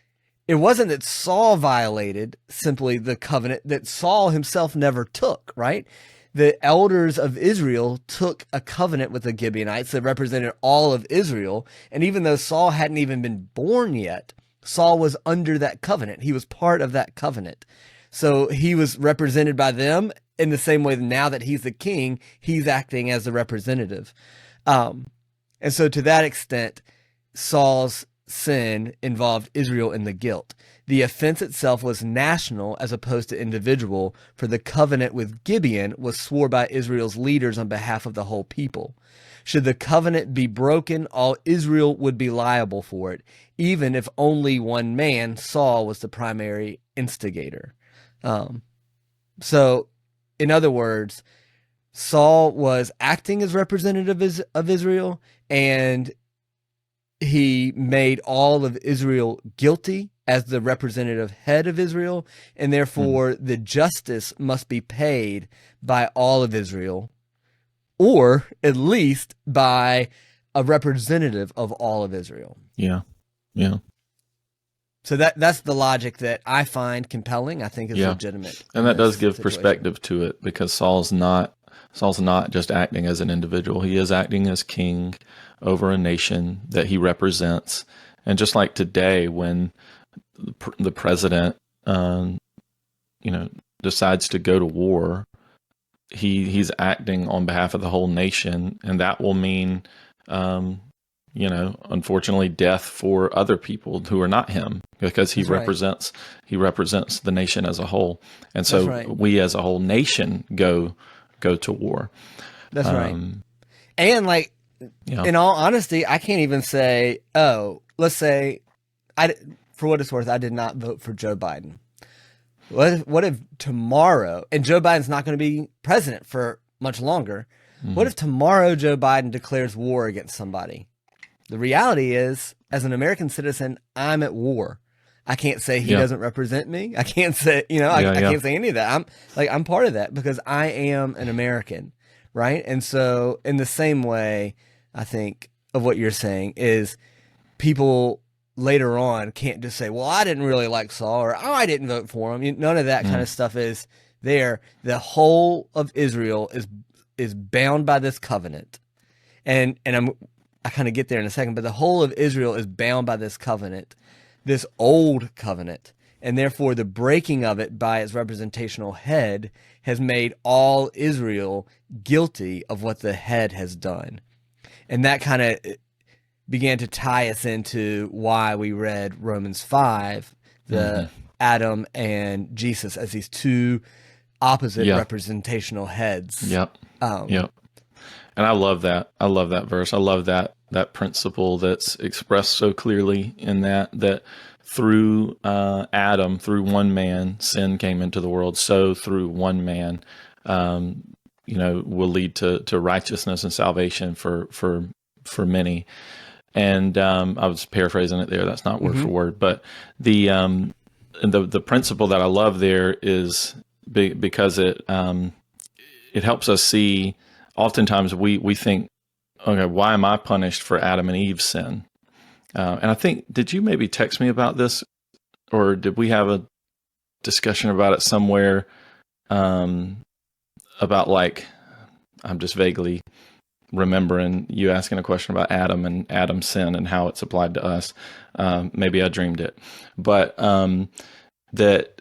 it wasn't that Saul violated simply the covenant that Saul himself never took, right? The elders of Israel took a covenant with the Gibeonites that represented all of Israel, and even though Saul hadn't even been born yet, Saul was under that covenant. He was part of that covenant. So he was represented by them in the same way that now that he's the king, he's acting as the representative. And so to that extent, Saul's sin involved Israel in the guilt. The offense itself was national as opposed to individual, for the covenant with Gibeon was swore by Israel's leaders on behalf of the whole people. Should the covenant be broken, all Israel would be liable for it, even if only one man, Saul, was the primary instigator. So, in other words, Saul was acting as representative of Israel, and he made all of Israel guilty as the representative head of Israel, and therefore the justice must be paid by all of Israel, or at least by a representative of all of Israel. Yeah. Yeah. So that's the logic that I find compelling. I think is legitimate. And that does give perspective to it, because Saul's not just acting as an individual. He is acting as king over a nation that he represents. And just like today, when the president, decides to go to war, he's acting on behalf of the whole nation, and that will mean, unfortunately, death for other people who are not him, because he represents the nation as a whole, and so we as a whole nation go to war. That's right. And in all honesty, I can't even say, let's say, for what it's worth, I did not vote for Joe Biden. What if tomorrow, and Joe Biden's not going to be president for much longer, what if tomorrow Joe Biden declares war against somebody? The reality is, as an American citizen, I'm at war. I can't say he doesn't represent me. I can't say, I can't say any of that. I'm part of that because I am an American, right? And so in the same way, I think of what you're saying is people later on can't just say, well, I didn't really like Saul, or I didn't vote for him. None of that kind of stuff is there. The whole of Israel is bound by this covenant. And I kind of get there in a second, but the whole of Israel is bound by this covenant, this old covenant, and therefore the breaking of it by its representational head has made all Israel guilty of what the head has done. And that kind of began to tie us into why we read Romans 5, the Adam and Jesus as these two opposite representational heads. Yep. And I love that. I love that verse. I love that principle that's expressed so clearly in that through Adam, through one man, sin came into the world. So through one man, will lead to righteousness and salvation for many. And I was paraphrasing it there. That's not word for word, but the principle that I love there is because it helps us see. Oftentimes we think, okay, why am I punished for Adam and Eve's sin? And I think, did you maybe text me about this, or did we have a discussion about it somewhere? About I'm just vaguely remembering you asking a question about Adam and Adam's sin and how it's applied to us. Maybe I dreamed it, but that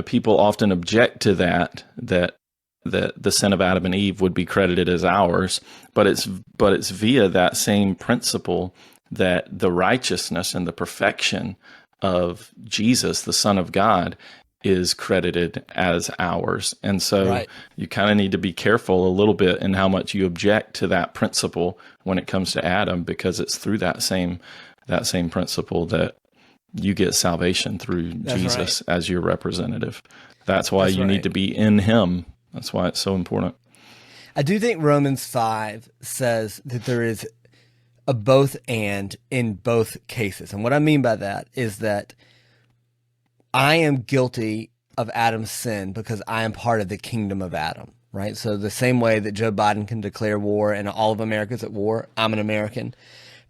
people often object to that the sin of Adam and Eve would be credited as ours, but it's via that same principle that the righteousness and the perfection of Jesus, the Son of God, is credited as ours. And so you kind of need to be careful a little bit in how much you object to that principle when it comes to Adam, because it's through that same principle that you get salvation through Jesus as your representative. That's why you need to be in him. That's why it's so important. I do think Romans 5 says that there is a both and in both cases. And what I mean by that is that I am guilty of Adam's sin because I am part of the kingdom of Adam, right? So the same way that Joe Biden can declare war and all of America's at war, I'm an American.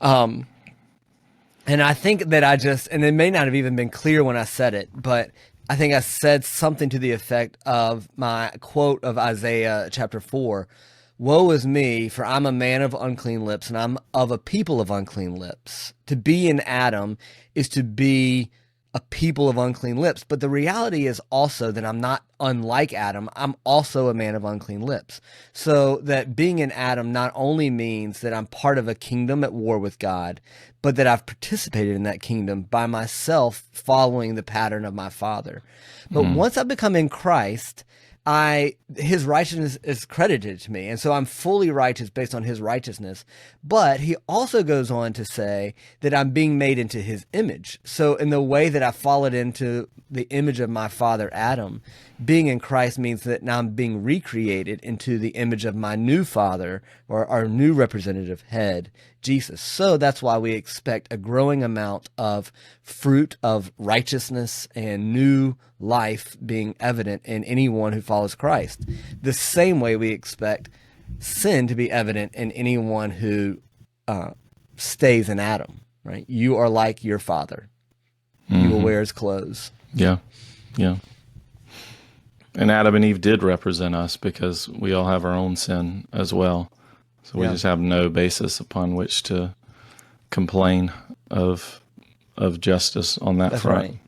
And I think that and it may not have even been clear when I said it, but I think I said something to the effect of my quote of Isaiah chapter 4. Woe is me, for I'm a man of unclean lips, and I'm of a people of unclean lips. To be in Adam is to be a people of unclean lips. But the reality is also that I'm not unlike Adam. I'm also a man of unclean lips. So that being in Adam not only means that I'm part of a kingdom at war with God, but that I've participated in that kingdom by myself following the pattern of my father. But once I become in Christ, his righteousness is credited to me. And so I'm fully righteous based on his righteousness. But he also goes on to say that I'm being made into his image. So in the way that I followed into the image of my father, Adam, being in Christ means that now I'm being recreated into the image of my new father, or our new representative head, Jesus. So that's why we expect a growing amount of fruit of righteousness and new life being evident in anyone who follows Christ. The same way we expect sin to be evident in anyone who stays in Adam, right? You are like your father. You will wear his clothes. Yeah. Yeah. And Adam and Eve did represent us because we all have our own sin as well. So we just have no basis upon which to complain of justice on that front. Right.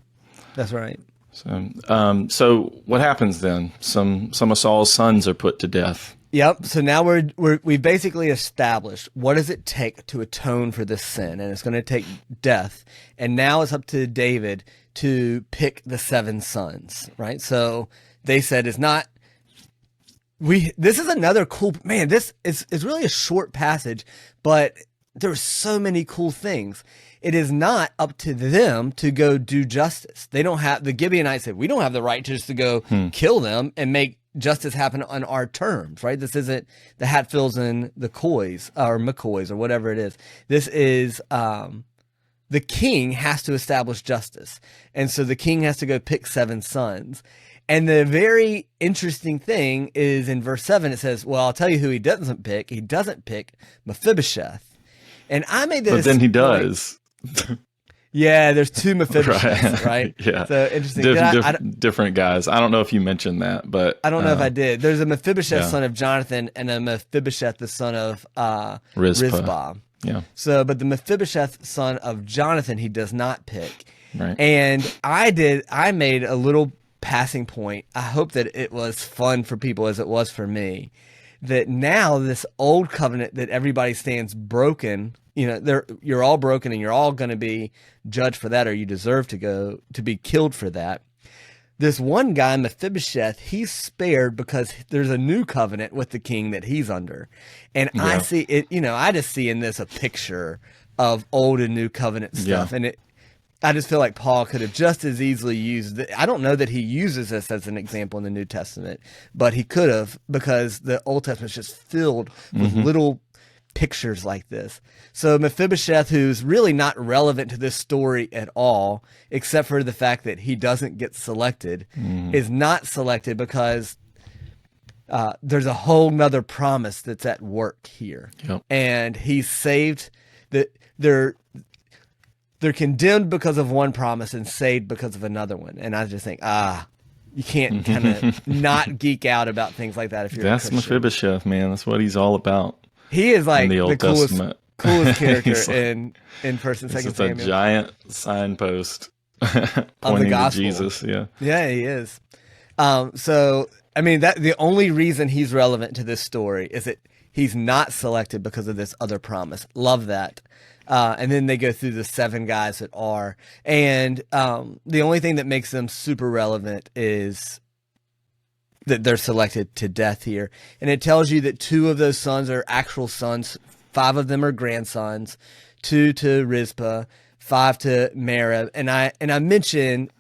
That's right. So what happens then? Some of Saul's sons are put to death. Yep. So now we've basically established what does it take to atone for this sin, and it's going to take death. And now it's up to David to pick the 7 sons, right? So they said it's not. This is another cool, man, this is really a short passage, but there's so many cool things. It is not up to them to go do justice. They don't have, the Gibeonites said, we don't have the right just to go kill them and make justice happen on our terms, right? This isn't the Hatfields and the Coys or McCoys or whatever it is. This is, the king has to establish justice. And so the king has to go pick 7 sons. And the very interesting thing is in verse 7, it says, well, I'll tell you who he doesn't pick. He doesn't pick Mephibosheth. And I made this. But then he does. Yeah, there's 2 Mephibosheths, right? Yeah. So interesting. Different guys. I don't know if you mentioned that, but. I don't know if I did. There's a Mephibosheth son of Jonathan and a Mephibosheth the son of Rizpah. Yeah. So, but the Mephibosheth son of Jonathan, he does not pick. Right. And I made a little passing point. I hope that it was fun for people as it was for me, that now this old covenant that everybody stands broken, you're all broken and you're all going to be judged for that, or you deserve to be killed for that. This one guy, Mephibosheth, he's spared because there's a new covenant with the king that he's under. And I see it, I just see in this a picture of old and new covenant stuff. And I just feel like Paul could have just as easily used it. I don't know that he uses this as an example in the New Testament, but he could have, because the Old Testament is just filled with little pictures like this. So Mephibosheth, who's really not relevant to this story at all, except for the fact that he doesn't get selected, is not selected because there's a whole nother promise that's at work here. Yep. And he's saved. They're condemned because of one promise and saved because of another one. And I just think, you can't kind of not geek out about things like that if you're a Christian. Mephibosheth, man. That's what he's all about. He is like the coolest character in 1st and 2nd Samuel. It's Samuel. a giant signpost of pointing the gospel. to Jesus. Yeah. Yeah, he is. So, I mean, that the only reason he's relevant to this story is that he's not selected because of this other promise. Love that. And then they go through the 7 guys that are. And the only thing that makes them super relevant is that they're selected to death here. And it tells you that 2 of those sons are actual sons. 5 of them are grandsons. 2 to Rizpah, 5 to Merib. And I mentioned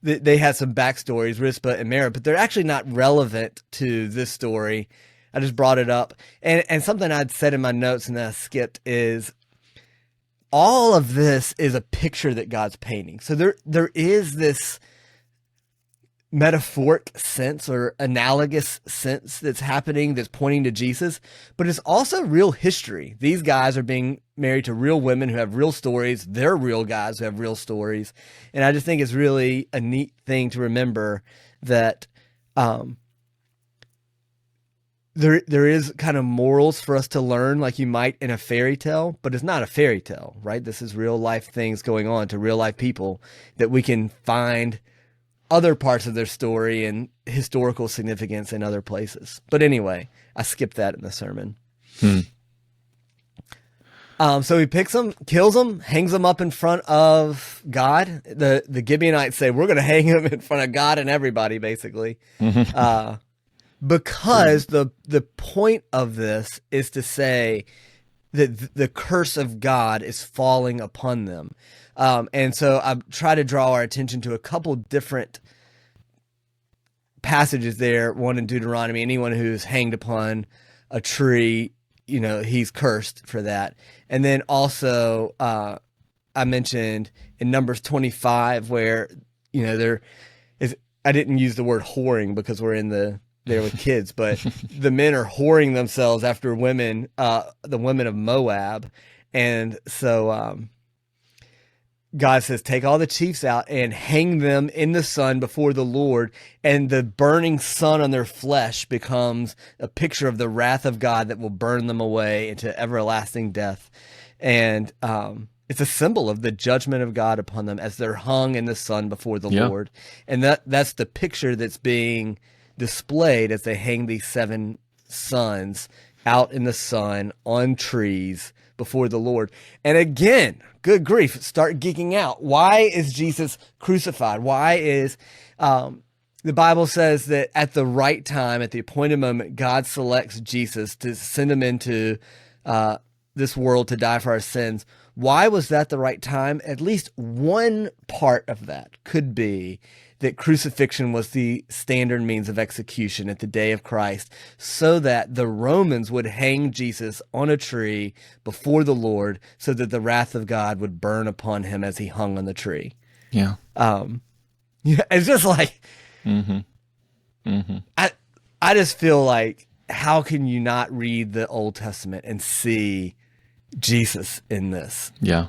that they had some backstories, Rizpah and Merib, but they're actually not relevant to this story. I just brought it up. And something I'd said in my notes and then I skipped is, all of this is a picture that God's painting. So there is this metaphoric sense or analogous sense that's happening that's pointing to Jesus, but it's also real history. These guys are being married to real women who have real stories. They're real guys who have real stories. And I just think it's really a neat thing to remember that there is kind of morals for us to learn like you might in a fairy tale, but it's not a fairy tale, right? This is real life things going on to real life people that we can find other parts of their story and historical significance in other places. But anyway, I skipped that in the sermon. So he picks them, kills them, hangs them up in front of God. The Gibeonites say, we're going to hang him in front of God and everybody, basically. Because the point of this is to say that the curse of God is falling upon them. And so I try to draw our attention to a couple different passages there. One in Deuteronomy, anyone who's hanged upon a tree, he's cursed for that. And then also, I mentioned in Numbers 25 where, there is, I didn't use the word whoring because we're there with kids, but the men are whoring themselves after women, the women of Moab. And so, God says, take all the chiefs out and hang them in the sun before the Lord, and the burning sun on their flesh becomes a picture of the wrath of God that will burn them away into everlasting death. And it's a symbol of the judgment of God upon them as they're hung in the sun before the Lord. And that's the picture that's being displayed as they hang these 7 sons out in the sun on trees before the Lord. And again, good grief, start geeking out. Why is Jesus crucified? Why is the Bible says that at the right time, at the appointed moment, God selects Jesus to send him into this world to die for our sins. Why was that the right time? At least one part of that could be that crucifixion was the standard means of execution at the day of Christ, so that the Romans would hang Jesus on a tree before the Lord, so that the wrath of God would burn upon him as he hung on the tree. Yeah. It's just like, I just feel like, how can you not read the Old Testament and see Jesus in this? Yeah.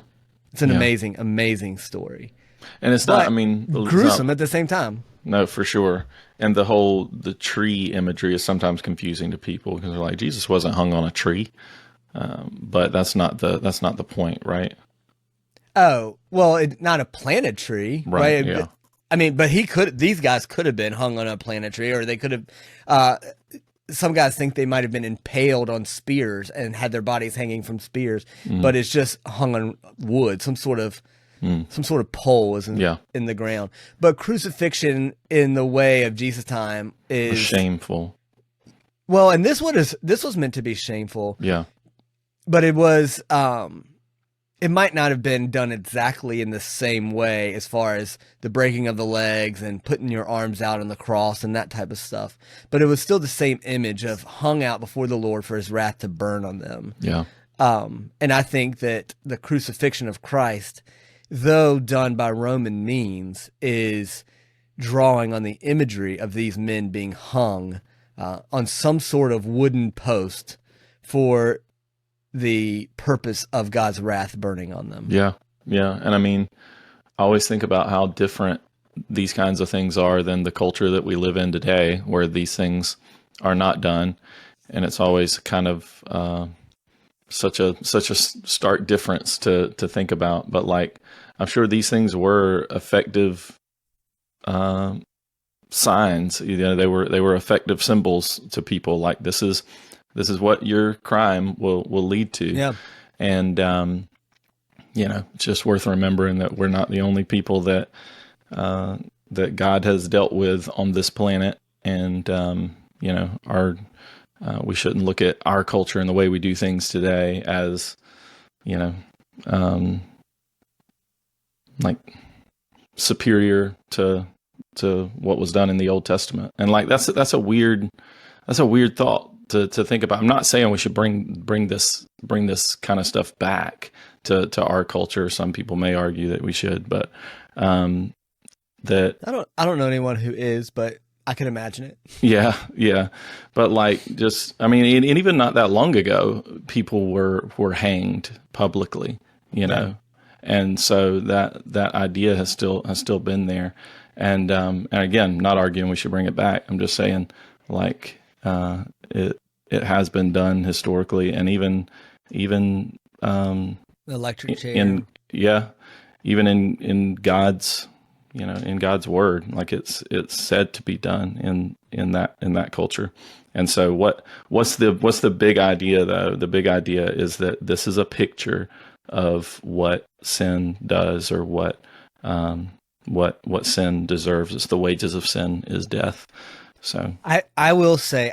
It's an amazing, amazing story. And it's not, I mean, gruesome at the same time. No, for sure. And the tree imagery is sometimes confusing to people because they're like, Jesus wasn't hung on a tree. But that's not the point, right? Oh, well, not a planted tree, right? Yeah. I mean, but these guys could have been hung on a planted tree, or they could have, some guys think they might have been impaled on spears and had their bodies hanging from spears, but it's just hung on wood, some sort of pole is in the ground. But crucifixion in the way of Jesus' time is shameful. Well, and this was meant to be shameful. Yeah. But it was, it might not have been done exactly in the same way as far as the breaking of the legs and putting your arms out on the cross and that type of stuff. But it was still the same image of hung out before the Lord for his wrath to burn on them. Yeah. And I think that the crucifixion of Christ, though done by Roman means, is drawing on the imagery of these men being hung on some sort of wooden post for the purpose of God's wrath burning on them. Yeah. Yeah. And I mean, I always think about how different these kinds of things are than the culture that we live in today, where these things are not done. And it's always kind of such a stark difference to think about. But like, I'm sure these things were effective signs. They were effective symbols to people. Like, this is what your crime will lead to. Yeah. And, it's just worth remembering that we're not the only people that God has dealt with on this planet. And, we shouldn't look at our culture and the way we do things today as, like superior to what was done in the Old Testament. And like, that's a weird thought to think about. I'm not saying we should bring this kind of stuff back to our culture. Some people may argue that we should, but that I don't know anyone who is, but I can imagine it. Yeah. But like, and even not that long ago, people were hanged publicly, Yeah. And so that idea has still been there. And again, not arguing we should bring it back. I'm just saying, like, it has been done historically, and even The electric chair. even in God's in God's word. Like it's said to be done in that culture. And so what's the big idea though? The big idea is that this is a picture of what sin does, or what sin deserves. It's the wages of sin is death. So I will say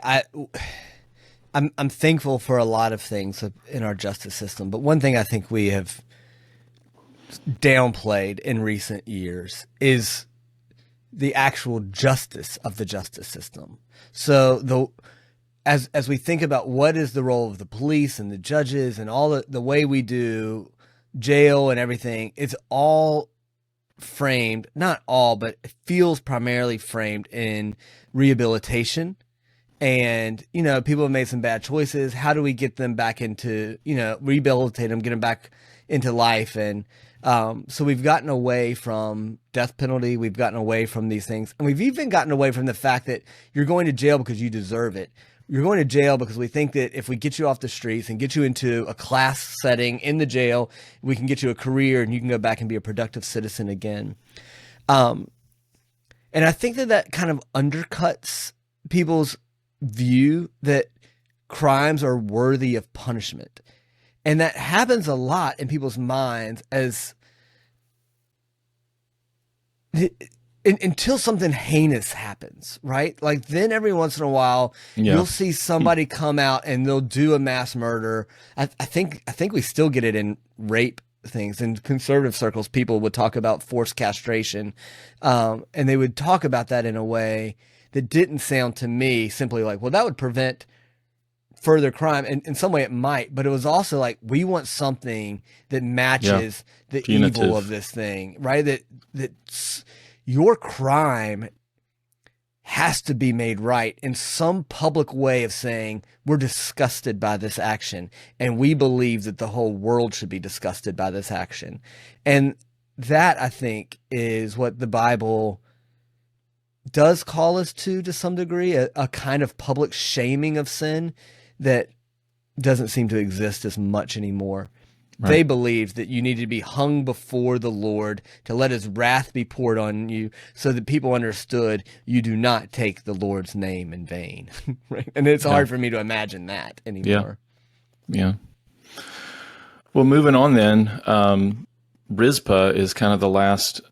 I'm thankful for a lot of things in our justice system, but one thing I think we have downplayed in recent years is the actual justice of the justice system. So as we think about what is the role of the police and the judges and all the way we do jail and everything, it's all framed, not all, but it feels primarily framed in rehabilitation. And, people have made some bad choices. How do we get them back into, rehabilitate them, get them back into life? And so we've gotten away from death penalty. We've gotten away from these things. And we've even gotten away from the fact that you're going to jail because you deserve it. You're going to jail because we think that if we get you off the streets and get you into a class setting in the jail, we can get you a career and you can go back and be a productive citizen again. And I think that kind of undercuts people's view that crimes are worthy of punishment. And that happens a lot in people's minds as until something heinous happens, right? Like then every once in a while, you'll see somebody come out and they'll do a mass murder. I think we still get it in rape things. In conservative circles, people would talk about forced castration, and they would talk about that in a way that didn't sound to me simply like, well, that would prevent further crime. And in some way it might, but it was also like, we want something that matches the punitive evil of this thing, right? That your crime has to be made right in some public way of saying, we're disgusted by this action. And we believe that the whole world should be disgusted by this action. And that, I think, is what the Bible does call us to some degree, a kind of public shaming of sin that doesn't seem to exist as much anymore. Right. They believed that you needed to be hung before the Lord to let his wrath be poured on you so that people understood you do not take the Lord's name in vain. Right? And it's hard for me to imagine that anymore. Yeah. Well, moving on then, Rizpah is kind of the last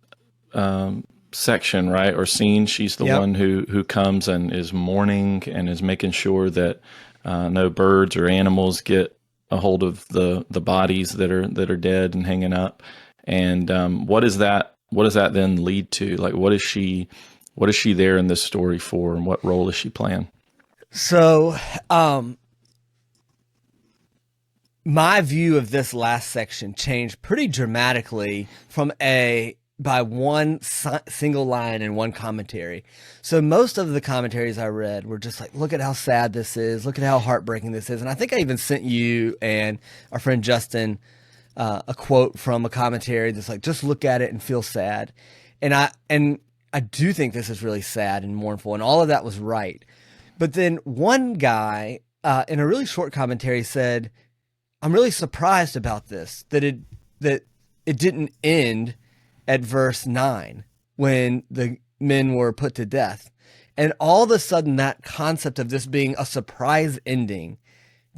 section, right? Or scene. She's the one who comes and is mourning and is making sure that no birds or animals get a hold of the bodies that are dead and hanging up. And what does that then lead to? Like, what is she there in this story for, and what role is she playing? So, my view of this last section changed pretty dramatically from by one single line in one commentary. So most of the commentaries I read were just like, look at how sad this is. Look at how heartbreaking this is. And I think I even sent you and our friend Justin a quote from a commentary that's like, just look at it and feel sad. And I do think this is really sad and mournful, and all of that was right. But then one guy in a really short commentary said, I'm really surprised about this, that it didn't end at verse 9 when the men were put to death. And all of a sudden that concept of this being a surprise ending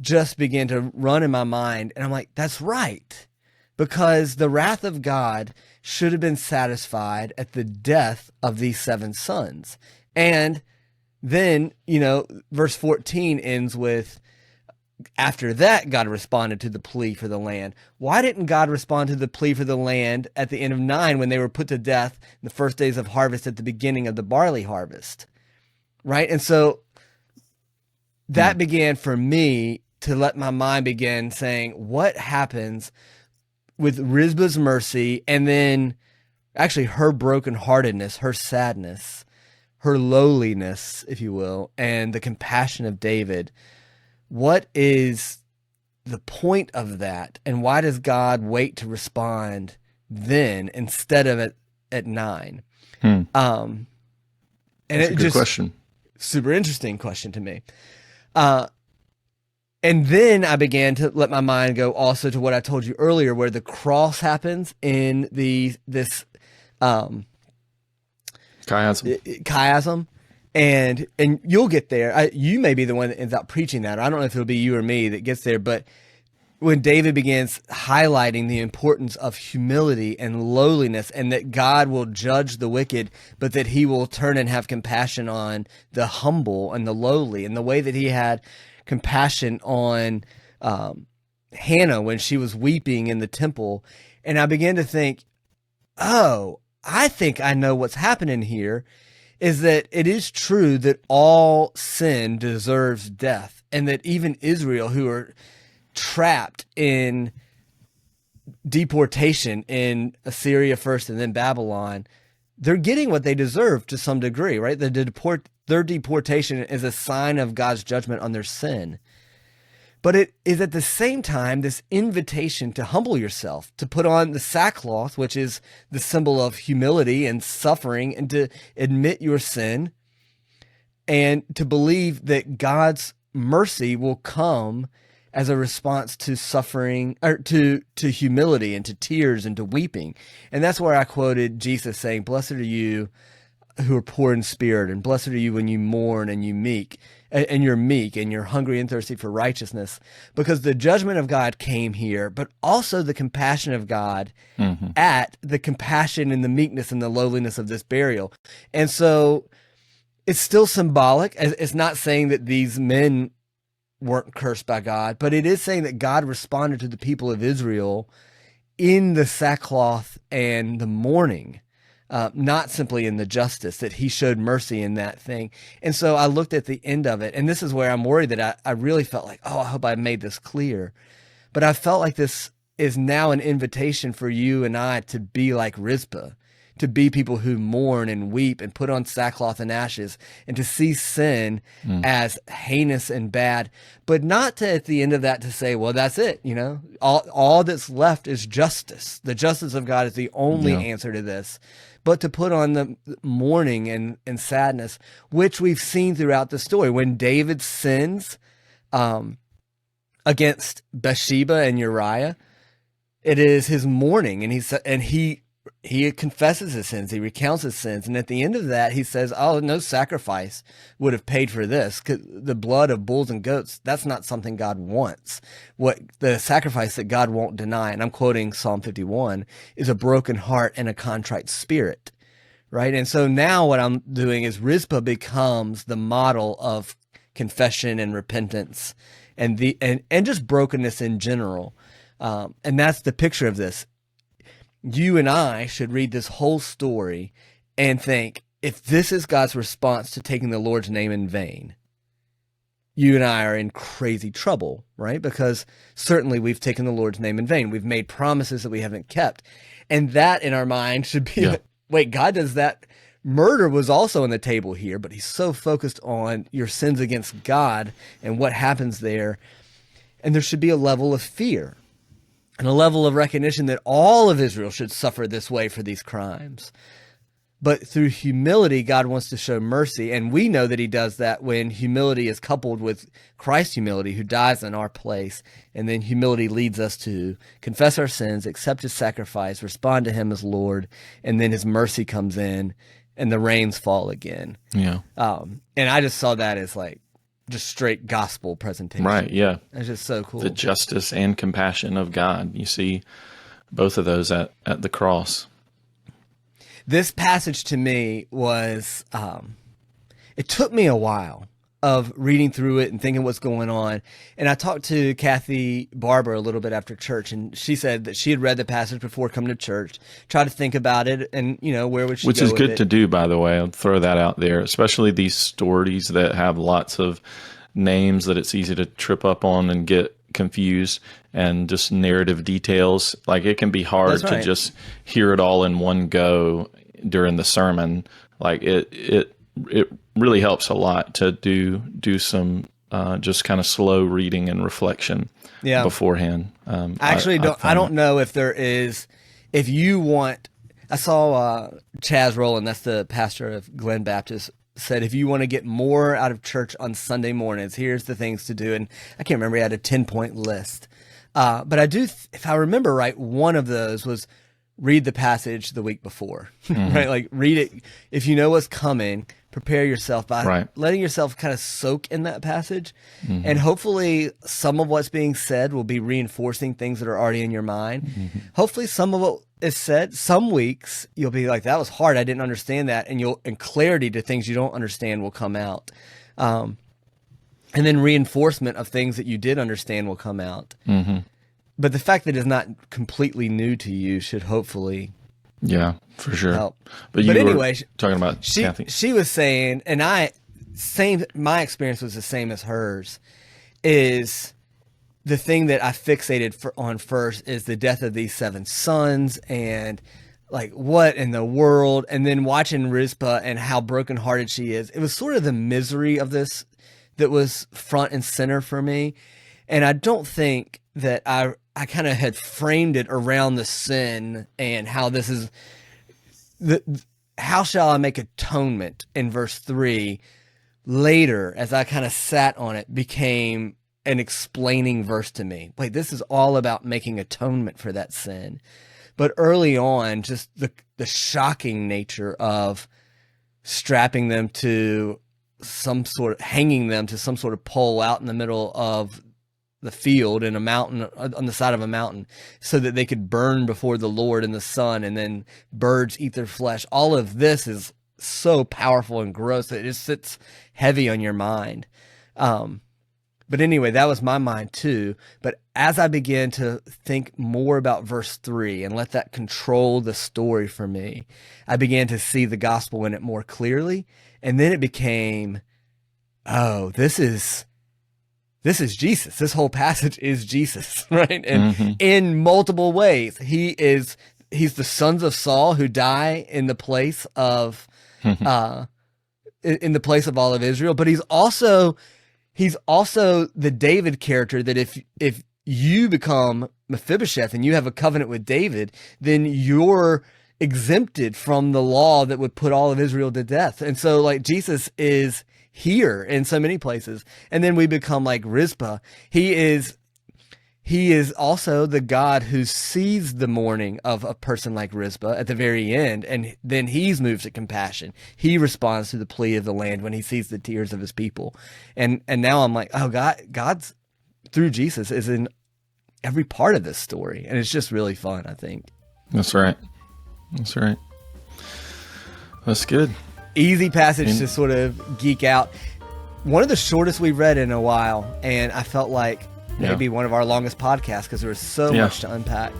just began to run in my mind. And I'm like, that's right. Because the wrath of God should have been satisfied at the death of these 7 sons. And then, verse 14 ends with, after that, God responded to the plea for the land. Why didn't God respond to the plea for the land at the end of 9 when they were put to death in the first days of harvest at the beginning of the barley harvest? Right? And so that began for me to let my mind begin saying, what happens with Rizpah's mercy, and then actually her brokenheartedness, her sadness, her lowliness, if you will, and the compassion of David? What is the point of that? And why does God wait to respond then instead of at 9? And That's a good question. Super interesting question to me. And then I began to let my mind go also to what I told you earlier, where the cross happens in this chiasm, and you'll get there. You may be the one that ends up preaching that. I don't know if it'll be you or me that gets there, but when David begins highlighting the importance of humility and lowliness, and that God will judge the wicked, but that he will turn and have compassion on the humble and the lowly, and the way that he had compassion on Hannah when she was weeping in the temple. And I began to think, oh, I think I know what's happening here, is that it is true that all sin deserves death, and that even Israel, who are trapped in deportation in Assyria first and then Babylon, they're getting what they deserve to some degree, right? Their deportation is a sign of God's judgment on their sin. But it is at the same time this invitation to humble yourself, to put on the sackcloth, which is the symbol of humility and suffering, and to admit your sin, and to believe that God's mercy will come as a response to suffering, or to humility and to tears and to weeping. And that's where I quoted Jesus saying, "Blessed are you who are poor in spirit, and blessed are you when you mourn and you're meek and you're hungry and thirsty for righteousness," because the judgment of God came here, but also the compassion of God at the compassion and the meekness and the lowliness of this burial. And so it's still symbolic. It's not saying that these men weren't cursed by God, but it is saying that God responded to the people of Israel in the sackcloth and the mourning, not simply in the justice, that he showed mercy in that thing. And so I looked at the end of it, and this is where I'm worried that I really felt like, oh, I hope I made this clear. But I felt like this is now an invitation for you and I to be like Rizpah, to be people who mourn and weep and put on sackcloth and ashes, and to see sin as heinous and bad, but not to, at the end of that, to say, well, that's it. You know, all that's left is justice. The justice of God is the only answer to this, but to put on the mourning and sadness, which we've seen throughout the story. When David sins against Bathsheba and Uriah, it is his mourning, and he confesses his sins, he recounts his sins, and at the end of that, he says, oh, no sacrifice would have paid for this, 'cause the blood of bulls and goats, that's not something God wants. What the sacrifice that God won't deny, and I'm quoting Psalm 51, is a broken heart and a contrite spirit, right? And so now what I'm doing is Rizpah becomes the model of confession and repentance, and just brokenness in general. And that's the picture of this. You and I should read this whole story and think, if this is God's response to taking the Lord's name in vain, you and I are in crazy trouble, right? Because certainly we've taken the Lord's name in vain. We've made promises that we haven't kept. And that in our mind should be, wait, God does that. Murder was also on the table here, but he's so focused on your sins against God and what happens there. And there should be a level of fear and a level of recognition that all of Israel should suffer this way for these crimes. But through humility, God wants to show mercy. And we know that he does that when humility is coupled with Christ's humility, who dies in our place. And then humility leads us to confess our sins, accept his sacrifice, respond to him as Lord. And then his mercy comes in and the rains fall again. Yeah. And I just saw that as like just straight gospel presentation. Right. Yeah. It's just so cool. The justice and compassion of God. You see both of those at the cross. This passage to me was, it took me a while of reading through it and thinking what's going on. And I talked to Kathy Barber a little bit after church, and she said that she had read the passage before coming to church, tried to think about it, and, you know, where would she go with it? Which is good to do, by the way. I'll throw that out there, especially these stories that have lots of names that it's easy to trip up on and get confused, and just narrative details. Like, it can be hard to just hear it all in one go during the sermon. Like, it really helps a lot to do some just kind of slow reading and reflection beforehand. I don't know if there is, if you want, I saw Chaz Rowland, that's the pastor of Glen Baptist, said, if you want to get more out of church on Sunday mornings, here's the things to do. And I can't remember, he had a 10-point list. But I do, if I remember right, one of those was read the passage the week before, right? Like read it. If you know what's coming, prepare yourself by letting yourself kind of soak in that passage. And hopefully some of what's being said will be reinforcing things that are already in your mind. Hopefully some of what is said, some weeks you'll be like, that was hard. I didn't understand that. And clarity to things you don't understand will come out. And then reinforcement of things that you did understand will come out. But the fact that it's not completely new to you should hopefully for sure help. But anyway, talking about Kathy. She was saying, and my experience was the same as hers, is the thing that I fixated on first is the death of these 7 sons and like what in the world, and then watching Rizpah and how brokenhearted she is. It was sort of the misery of this that was front and center for me. And I don't think that I kind of had framed it around the sin and how this is how shall I make atonement in verse 3 later, as I kind of sat on it, became an explaining verse to me. Wait, this is all about making atonement for that sin. But early on, just the shocking nature of strapping them to hanging them to some sort of pole out in the middle of the field in a mountain, on the side of a mountain, so that they could burn before the Lord in the sun, and then birds eat their flesh. All of this is so powerful and gross that it just sits heavy on your mind. But anyway, that was my mind too. But as I began to think more about verse 3 and let that control the story for me, I began to see the gospel in it more clearly. And then it became, oh, this is Jesus. This whole passage is Jesus, right? And in multiple ways, he's the sons of Saul who die in the place of, in the place of all of Israel. But he's also the David character that if you become Mephibosheth and you have a covenant with David, then you're exempted from the law that would put all of Israel to death. And so like Jesus is here in so many places. And then we become like Rizpah. He is also the God who sees the mourning of a person like Rizpah at the very end, and then he's moved to compassion. He responds to the plea of the land when he sees the tears of his people. And now I'm like, oh, God's through Jesus is in every part of this story, and it's just really fun, I think. That's right. That's good. Easy passage to sort of geek out. One of the shortest we've read in a while, and I felt like maybe one of our longest podcasts because there was so much to unpack.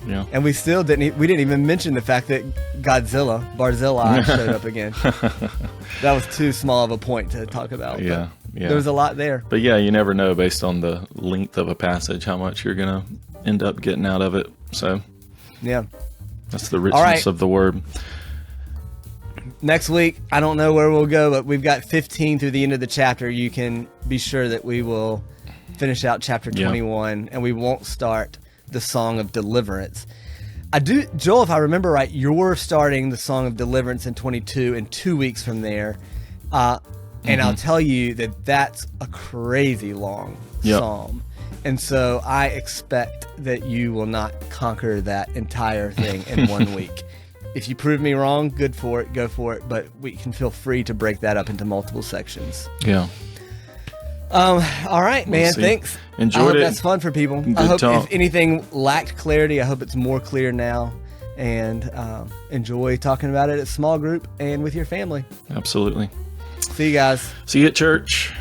Yeah. And we didn't even mention the fact that Barzillai showed up again. That was too small of a point to talk about. Yeah. There was a lot there. But yeah, you never know based on the length of a passage how much you're going to end up getting out of it. So yeah, that's the richness of the word. Next week, I don't know where we'll go, but we've got 15 through the end of the chapter. You can be sure that we will finish out chapter 21, and we won't start the Song of Deliverance. Joel, if I remember right, you're starting the Song of Deliverance in 22 and 2 weeks from there. And I'll tell you that that's a crazy long psalm. And so I expect that you will not conquer that entire thing in 1 week. If you prove me wrong, good for it, go for it. But we can feel free to break that up into multiple sections. Yeah. All right, man. Thanks. Enjoyed I hope it. That's fun for people. Good I hope talk. If anything lacked clarity, I hope it's more clear now. And enjoy talking about it at small group and with your family. Absolutely. See you guys. See you at church.